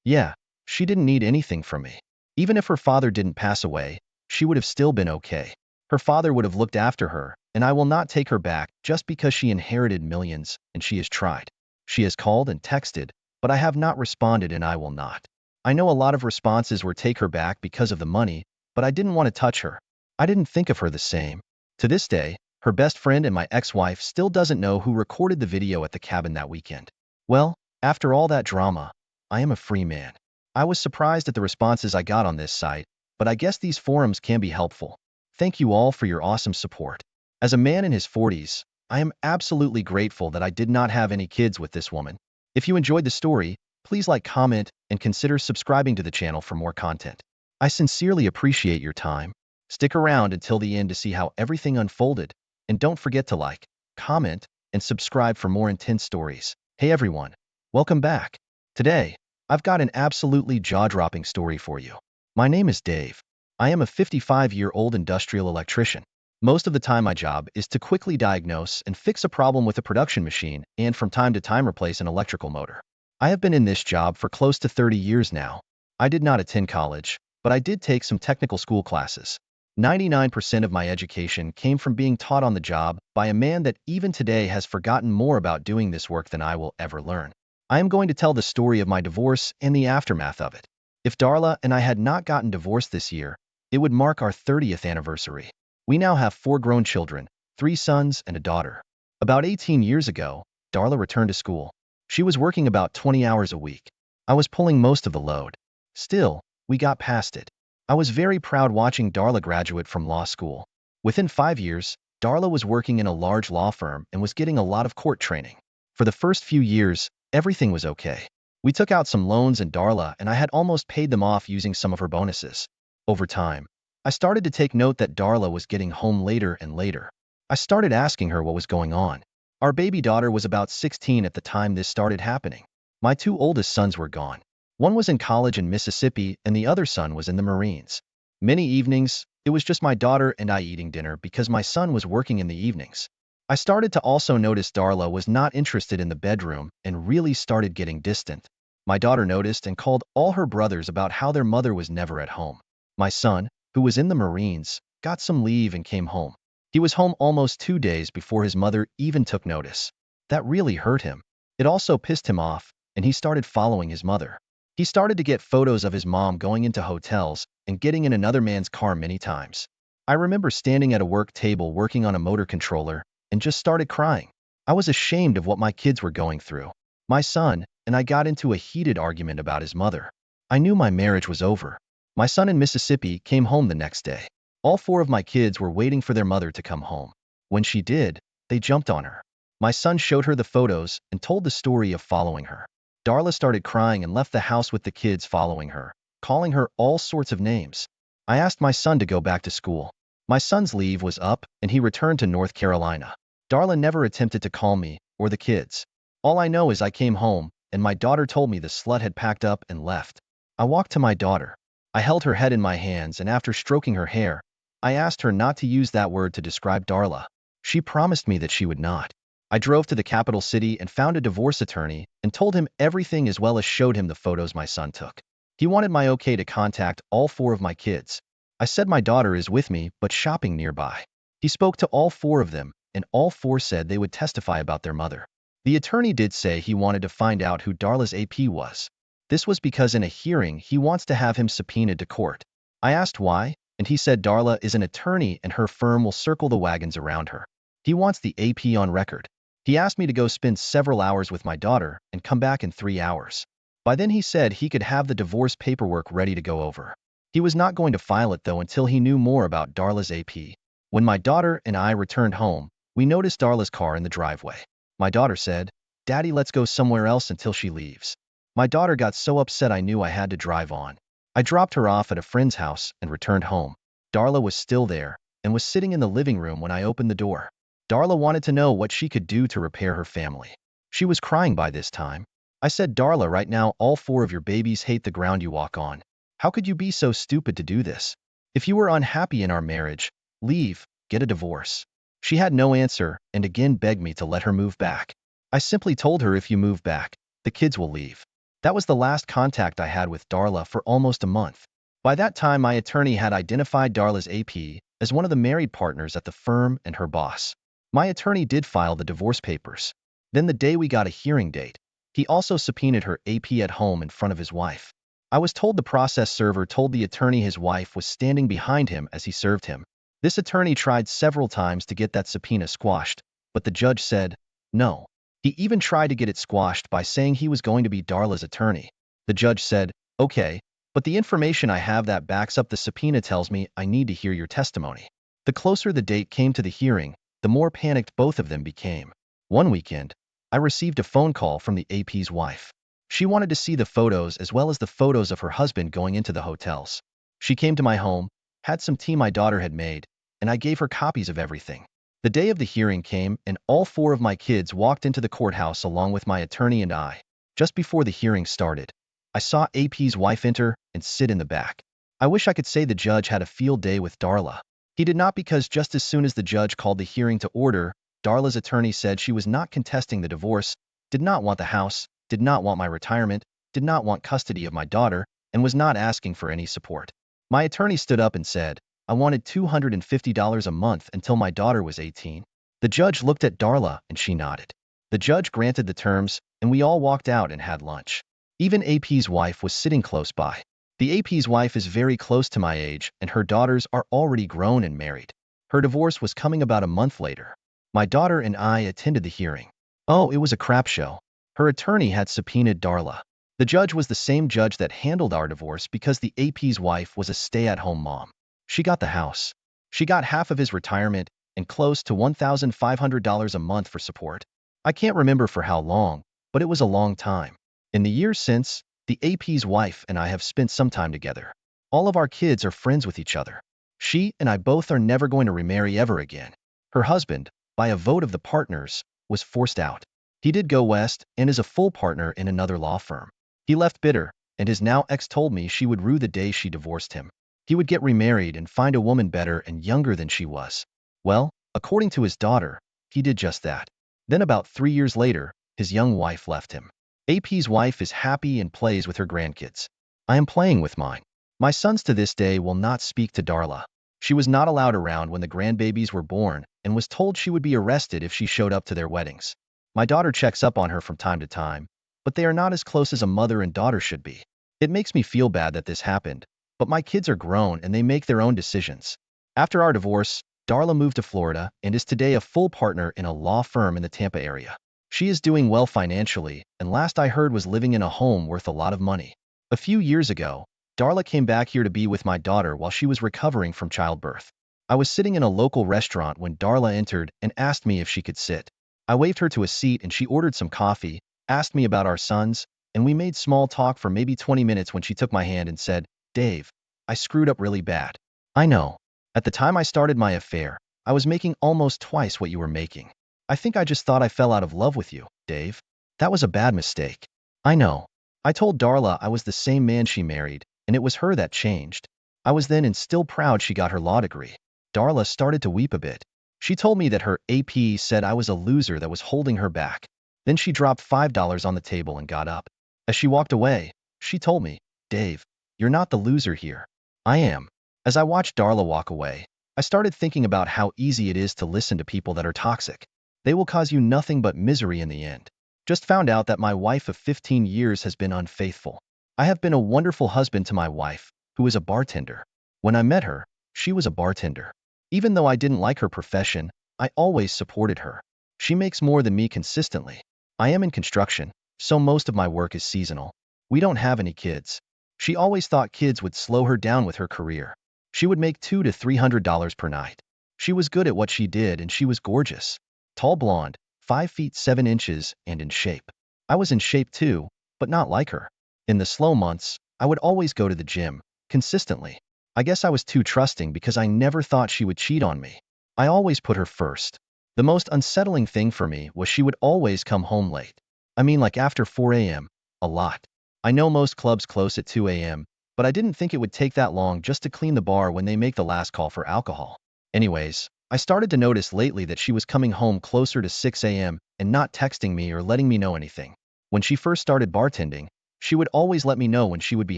Yeah, she didn't need anything from me. Even if her father didn't pass away, she would have still been okay. Her father would have looked after her, and I will not take her back just because she inherited millions, and she has tried. She has called and texted, but I have not responded and I will not. I know a lot of responses were take her back because of the money, but I didn't want to touch her. I didn't think of her the same. To this day, her best friend and my ex-wife still doesn't know who recorded the video at the cabin that weekend. Well, after all that drama, I am a free man. I was surprised at the responses I got on this site, but I guess these forums can be helpful. Thank you all for your awesome support. As a man in his 40s, I am absolutely grateful that I did not have any kids with this woman. If you enjoyed the story, please like, comment, and consider subscribing to the channel for more content. I sincerely appreciate your time. Stick around until the end to see how everything unfolded, and don't forget to like, comment, and subscribe for more intense stories. Hey everyone, welcome back. Today, I've got an absolutely jaw-dropping story for you. My name is Dave. I am a 55-year-old industrial electrician. Most of the time my job is to quickly diagnose and fix a problem with a production machine and from time to time replace an electrical motor. I have been in this job for close to 30 years now. I did not attend college, but I did take some technical school classes. 99% of my education came from being taught on the job by a man that even today has forgotten more about doing this work than I will ever learn. I am going to tell the story of my divorce and the aftermath of it. If Darla and I had not gotten divorced this year, it would mark our 30th anniversary. We now have 4 grown children, 3 sons and a daughter. About 18 years ago, Darla returned to school. She was working about 20 hours a week. I was pulling most of the load. Still, we got past it. I was very proud watching Darla graduate from law school. Within 5 years, Darla was working in a large law firm and was getting a lot of court training. For the first few years, everything was okay. We took out some loans and Darla and I had almost paid them off using some of her bonuses. Over time, I started to take note that Darla was getting home later and later. I started asking her what was going on. Our baby daughter was about 16 at the time this started happening. My 2 oldest sons were gone. One was in college in Mississippi and the other son was in the Marines. Many evenings, it was just my daughter and I eating dinner because my son was working in the evenings. I started to also notice Darla was not interested in the bedroom and really started getting distant. My daughter noticed and called all her brothers about how their mother was never at home. My son, who was in the Marines, got some leave and came home. He was home almost 2 days before his mother even took notice. That really hurt him. It also pissed him off, and he started following his mother. He started to get photos of his mom going into hotels and getting in another man's car many times. I remember standing at a work table working on a motor controller and just started crying. I was ashamed of what my kids were going through. My son and I got into a heated argument about his mother. I knew my marriage was over. My son in Mississippi came home the next day. All 4 of my kids were waiting for their mother to come home. When she did, they jumped on her. My son showed her the photos and told the story of following her. Darla started crying and left the house with the kids following her, calling her all sorts of names. I asked my son to go back to school. My son's leave was up and he returned to North Carolina. Darla never attempted to call me or the kids. All I know is I came home and my daughter told me the slut had packed up and left. I walked to my daughter. I held her head in my hands and after stroking her hair, I asked her not to use that word to describe Darla. She promised me that she would not. I drove to the capital city and found a divorce attorney and told him everything as well as showed him the photos my son took. He wanted my okay to contact all 4 of my kids. I said my daughter is with me but shopping nearby. He spoke to all 4 of them and all 4 said they would testify about their mother. The attorney did say he wanted to find out who Darla's AP was. This was because in a hearing he wants to have him subpoenaed to court. I asked why, and he said Darla is an attorney and her firm will circle the wagons around her. He wants the AP on record. He asked me to go spend several hours with my daughter and come back in 3 hours. By then he said he could have the divorce paperwork ready to go over. He was not going to file it though until he knew more about Darla's AP. When my daughter and I returned home, we noticed Darla's car in the driveway. My daughter said, "Daddy, let's go somewhere else until she leaves." My daughter got so upset I knew I had to drive on. I dropped her off at a friend's house and returned home. Darla was still there and was sitting in the living room when I opened the door. Darla wanted to know what she could do to repair her family. She was crying by this time. I said, "Darla, right now all 4 of your babies hate the ground you walk on. How could you be so stupid to do this? If you were unhappy in our marriage, leave, get a divorce." She had no answer and again begged me to let her move back. I simply told her if you move back, the kids will leave. That was the last contact I had with Darla for almost a month. By that time, my attorney had identified Darla's AP as one of the married partners at the firm and her boss. My attorney did file the divorce papers. Then the day we got a hearing date, he also subpoenaed her AP at home in front of his wife. I was told the process server told the attorney his wife was standing behind him as he served him. This attorney tried several times to get that subpoena squashed, but the judge said, no. He even tried to get it squashed by saying he was going to be Darla's attorney. The judge said, okay, but the information I have that backs up the subpoena tells me I need to hear your testimony. The closer the date came to the hearing, the more panicked both of them became. One weekend, I received a phone call from the AP's wife. She wanted to see the photos as well as the photos of her husband going into the hotels. She came to my home, had some tea my daughter had made, and I gave her copies of everything. The day of the hearing came, and all 4 of my kids walked into the courthouse along with my attorney and I. Just before the hearing started, I saw AP's wife enter and sit in the back. I wish I could say the judge had a field day with Darla. He did not, because just as soon as the judge called the hearing to order, Darla's attorney said she was not contesting the divorce, did not want the house, did not want my retirement, did not want custody of my daughter, and was not asking for any support. My attorney stood up and said, I wanted $250 a month until my daughter was 18. The judge looked at Darla and she nodded. The judge granted the terms, and we all walked out and had lunch. Even AP's wife was sitting close by. The AP's wife is very close to my age, and her daughters are already grown and married. Her divorce was coming about a month later. My daughter and I attended the hearing. Oh, it was a crap show. Her attorney had subpoenaed Darla. The judge was the same judge that handled our divorce because the AP's wife was a stay-at-home mom. She got the house. She got half of his retirement and close to $1,500 a month for support. I can't remember for how long, but it was a long time. In the years since, the AP's wife and I have spent some time together. All of our kids are friends with each other. She and I both are never going to remarry ever again. Her husband, by a vote of the partners, was forced out. He did go west and is a full partner in another law firm. He left bitter, and his now ex told me she would rue the day she divorced him. He would get remarried and find a woman better and younger than she was. Well, according to his daughter, he did just that. Then about 3 years later, his young wife left him. AP's wife is happy and plays with her grandkids. I am playing with mine. My sons to this day will not speak to Darla. She was not allowed around when the grandbabies were born and was told she would be arrested if she showed up to their weddings. My daughter checks up on her from time to time, but they are not as close as a mother and daughter should be. It makes me feel bad that this happened, but my kids are grown and they make their own decisions. After our divorce, Darla moved to Florida and is today a full partner in a law firm in the Tampa area. She is doing well financially, and last I heard was living in a home worth a lot of money. A few years ago, Darla came back here to be with my daughter while she was recovering from childbirth. I was sitting in a local restaurant when Darla entered and asked me if she could sit. I waved her to a seat and she ordered some coffee, asked me about our sons, and we made small talk for maybe 20 minutes when she took my hand and said, Dave, I screwed up really bad. I know. At the time I started my affair, I was making almost twice what you were making. I think I just thought I fell out of love with you, Dave. That was a bad mistake. I know. I told Darla I was the same man she married, and it was her that changed. I was then and still proud she got her law degree. Darla started to weep a bit. She told me that her AP said I was a loser that was holding her back. Then she dropped $5 on the table and got up. As she walked away, she told me, Dave, you're not the loser here. I am. As I watched Darla walk away, I started thinking about how easy it is to listen to people that are toxic. They will cause you nothing but misery in the end. Just found out that my wife of 15 years has been unfaithful. I have been a wonderful husband to my wife, who is a bartender. When I met her, she was a bartender. Even though I didn't like her profession, I always supported her. She makes more than me consistently. I am in construction, so most of my work is seasonal. We don't have any kids. She always thought kids would slow her down with her career. She would make $200 to $300 per night. She was good at what she did and she was gorgeous. Tall blonde, 5 feet 7 inches, and in shape. I was in shape too, but not like her. In the slow months, I would always go to the gym, consistently. I guess I was too trusting because I never thought she would cheat on me. I always put her first. The most unsettling thing for me was she would always come home late. I mean like after 4 a.m., a lot. I know most clubs close at 2 a.m., but I didn't think it would take that long just to clean the bar when they make the last call for alcohol. Anyways, I started to notice lately that she was coming home closer to 6 a.m. and not texting me or letting me know anything. When she first started bartending, she would always let me know when she would be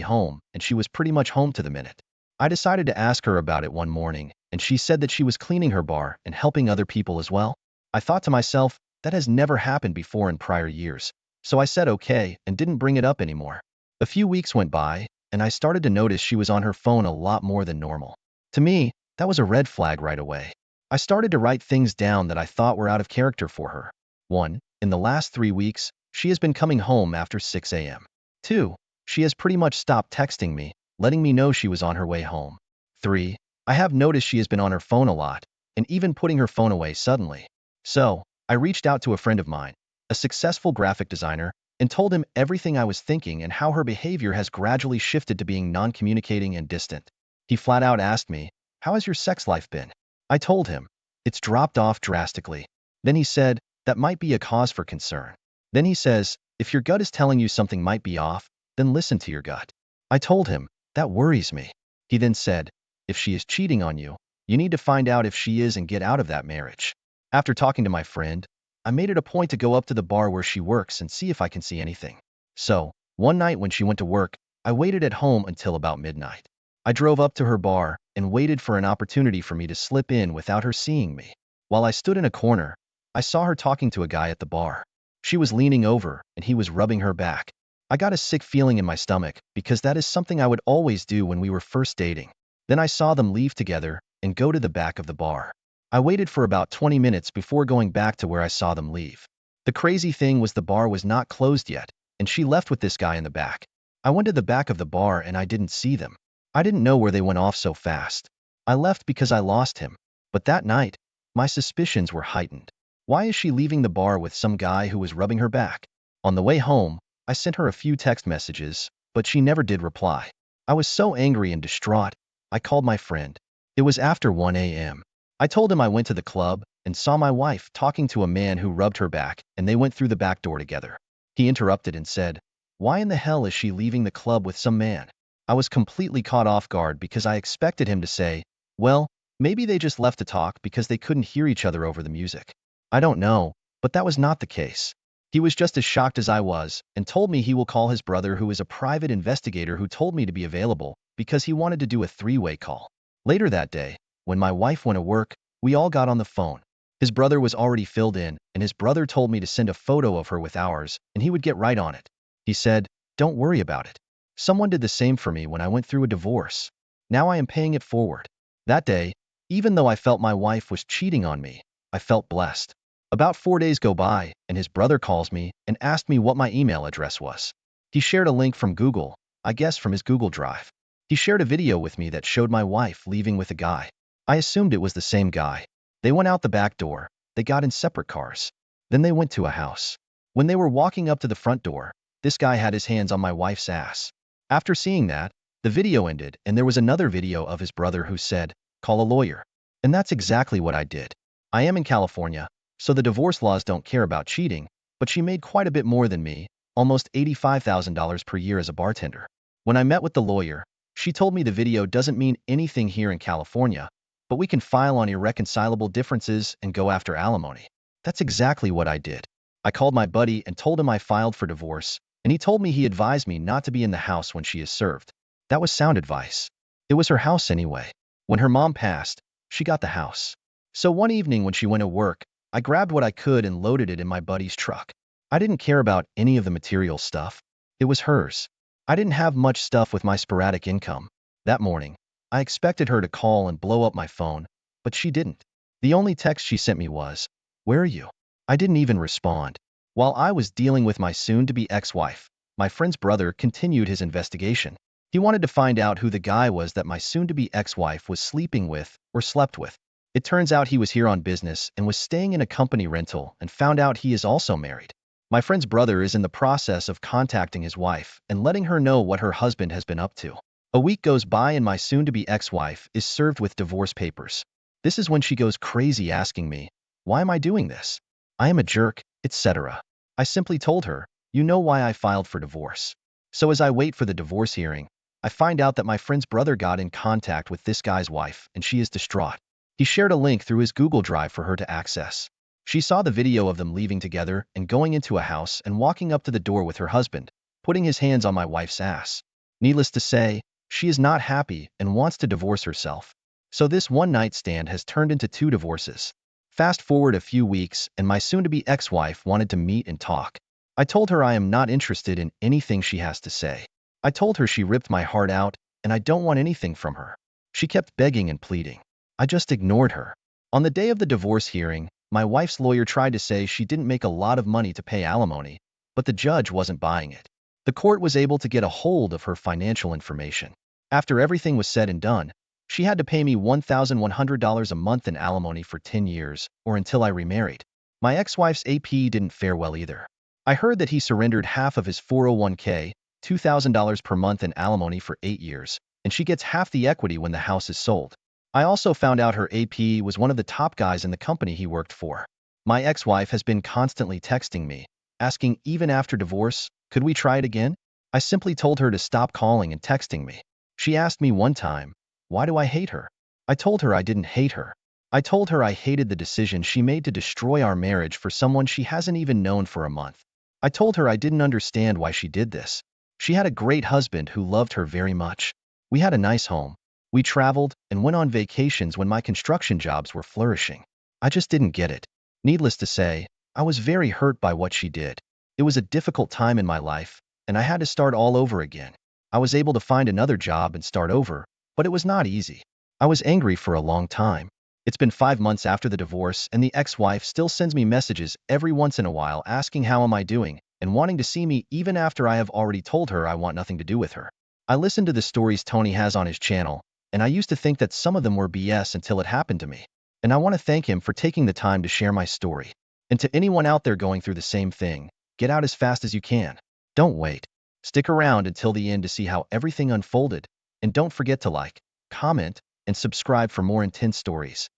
home, and she was pretty much home to the minute. I decided to ask her about it one morning, and she said that she was cleaning her bar and helping other people as well. I thought to myself, that has never happened before in prior years, so I said okay and didn't bring it up anymore. A few weeks went by, and I started to notice she was on her phone a lot more than normal. To me, that was a red flag right away. I started to write things down that I thought were out of character for her. 1. In the last 3 weeks, she has been coming home after 6 a.m. 2. She has pretty much stopped texting me, letting me know she was on her way home. 3. I have noticed she has been on her phone a lot, and even putting her phone away suddenly. So, I reached out to a friend of mine, a successful graphic designer, and told him everything I was thinking and how her behavior has gradually shifted to being non-communicating and distant. He flat out asked me, "How has your sex life been?" I told him, "It's dropped off drastically." Then he said, "That might be a cause for concern." Then he says, "If your gut is telling you something might be off, then listen to your gut." I told him, "That worries me." He then said, "If she is cheating on you, you need to find out if she is and get out of that marriage." After talking to my friend, I made it a point to go up to the bar where she works and see if I can see anything. So, one night when she went to work, I waited at home until about midnight. I drove up to her bar and waited for an opportunity for me to slip in without her seeing me. While I stood in a corner, I saw her talking to a guy at the bar. She was leaning over and he was rubbing her back. I got a sick feeling in my stomach because that is something I would always do when we were first dating. Then I saw them leave together and go to the back of the bar. I waited for about 20 minutes before going back to where I saw them leave. The crazy thing was the bar was not closed yet, and she left with this guy in the back. I went to the back of the bar and I didn't see them. I didn't know where they went off so fast. I left because I lost him. But that night, my suspicions were heightened. Why is she leaving the bar with some guy who was rubbing her back? On the way home, I sent her a few text messages, but she never did reply. I was so angry and distraught, I called my friend. It was after 1 a.m. I told him I went to the club and saw my wife talking to a man who rubbed her back, and they went through the back door together. He interrupted and said, "Why in the hell is she leaving the club with some man?" I was completely caught off guard because I expected him to say, "Well, maybe they just left to talk because they couldn't hear each other over the music." I don't know, but that was not the case. He was just as shocked as I was and told me he will call his brother, who is a private investigator, who told me to be available because he wanted to do a three-way call. Later that day, when my wife went to work, we all got on the phone. His brother was already filled in, and his brother told me to send a photo of her with ours, and he would get right on it. He said, "Don't worry about it." Someone did the same for me when I went through a divorce. Now I am paying it forward. That day, even though I felt my wife was cheating on me, I felt blessed. About 4 days go by, and his brother calls me and asked me what my email address was. He shared a link from Google, I guess from his Google Drive. He shared a video with me that showed my wife leaving with a guy. I assumed it was the same guy. They went out the back door. They got in separate cars. Then they went to a house. When they were walking up to the front door, this guy had his hands on my wife's ass. After seeing that, the video ended, and there was another video of his brother who said, "Call a lawyer." And that's exactly what I did. I am in California, so the divorce laws don't care about cheating, but she made quite a bit more than me, almost $85,000 per year as a bartender. When I met with the lawyer, she told me the video doesn't mean anything here in California, but we can file on irreconcilable differences and go after alimony. That's exactly what I did. I called my buddy and told him I filed for divorce, and he told me he advised me not to be in the house when she is served. That was sound advice. It was her house anyway. When her mom passed, she got the house. So one evening when she went to work, I grabbed what I could and loaded it in my buddy's truck. I didn't care about any of the material stuff. It was hers. I didn't have much stuff with my sporadic income. That morning, I expected her to call and blow up my phone, but she didn't. The only text she sent me was, "Where are you?" I didn't even respond. While I was dealing with my soon-to-be ex-wife, my friend's brother continued his investigation. He wanted to find out who the guy was that my soon-to-be ex-wife was sleeping with or slept with. It turns out he was here on business and was staying in a company rental, and found out he is also married. My friend's brother is in the process of contacting his wife and letting her know what her husband has been up to. A week goes by and my soon-to-be ex-wife is served with divorce papers. This is when she goes crazy asking me, "Why am I doing this? I am a jerk," etc. I simply told her, "You know why I filed for divorce." So as I wait for the divorce hearing, I find out that my friend's brother got in contact with this guy's wife, and she is distraught. He shared a link through his Google Drive for her to access. She saw the video of them leaving together and going into a house and walking up to the door with her husband, putting his hands on my wife's ass. Needless to say, she is not happy and wants to divorce herself. So this one-night stand has turned into 2 divorces. Fast forward a few weeks, and my soon-to-be ex-wife wanted to meet and talk. I told her I am not interested in anything she has to say. I told her she ripped my heart out and I don't want anything from her. She kept begging and pleading. I just ignored her. On the day of the divorce hearing, my wife's lawyer tried to say she didn't make a lot of money to pay alimony, but the judge wasn't buying it. The court was able to get a hold of her financial information. After everything was said and done, she had to pay me $1,100 a month in alimony for 10 years, or until I remarried. My ex-wife's AP didn't fare well either. I heard that he surrendered half of his 401k, $2,000 per month in alimony for 8 years, and she gets half the equity when the house is sold. I also found out her AP was one of the top guys in the company he worked for. My ex-wife has been constantly texting me, asking even after divorce, could we try it again? I simply told her to stop calling and texting me. She asked me one time, why do I hate her? I told her I didn't hate her. I told her I hated the decision she made to destroy our marriage for someone she hasn't even known for a month. I told her I didn't understand why she did this. She had a great husband who loved her very much. We had a nice home. We traveled and went on vacations when my construction jobs were flourishing. I just didn't get it. Needless to say, I was very hurt by what she did. It was a difficult time in my life, and I had to start all over again. I was able to find another job and start over, but it was not easy. I was angry for a long time. It's been 5 months after the divorce, and the ex-wife still sends me messages every once in a while asking how am I doing and wanting to see me even after I have already told her I want nothing to do with her. I listened to the stories Tony has on his channel, and I used to think that some of them were BS until it happened to me. And I want to thank him for taking the time to share my story. And to anyone out there going through the same thing, get out as fast as you can. Don't wait. Stick around until the end to see how everything unfolded, and don't forget to like, comment, and subscribe for more intense stories.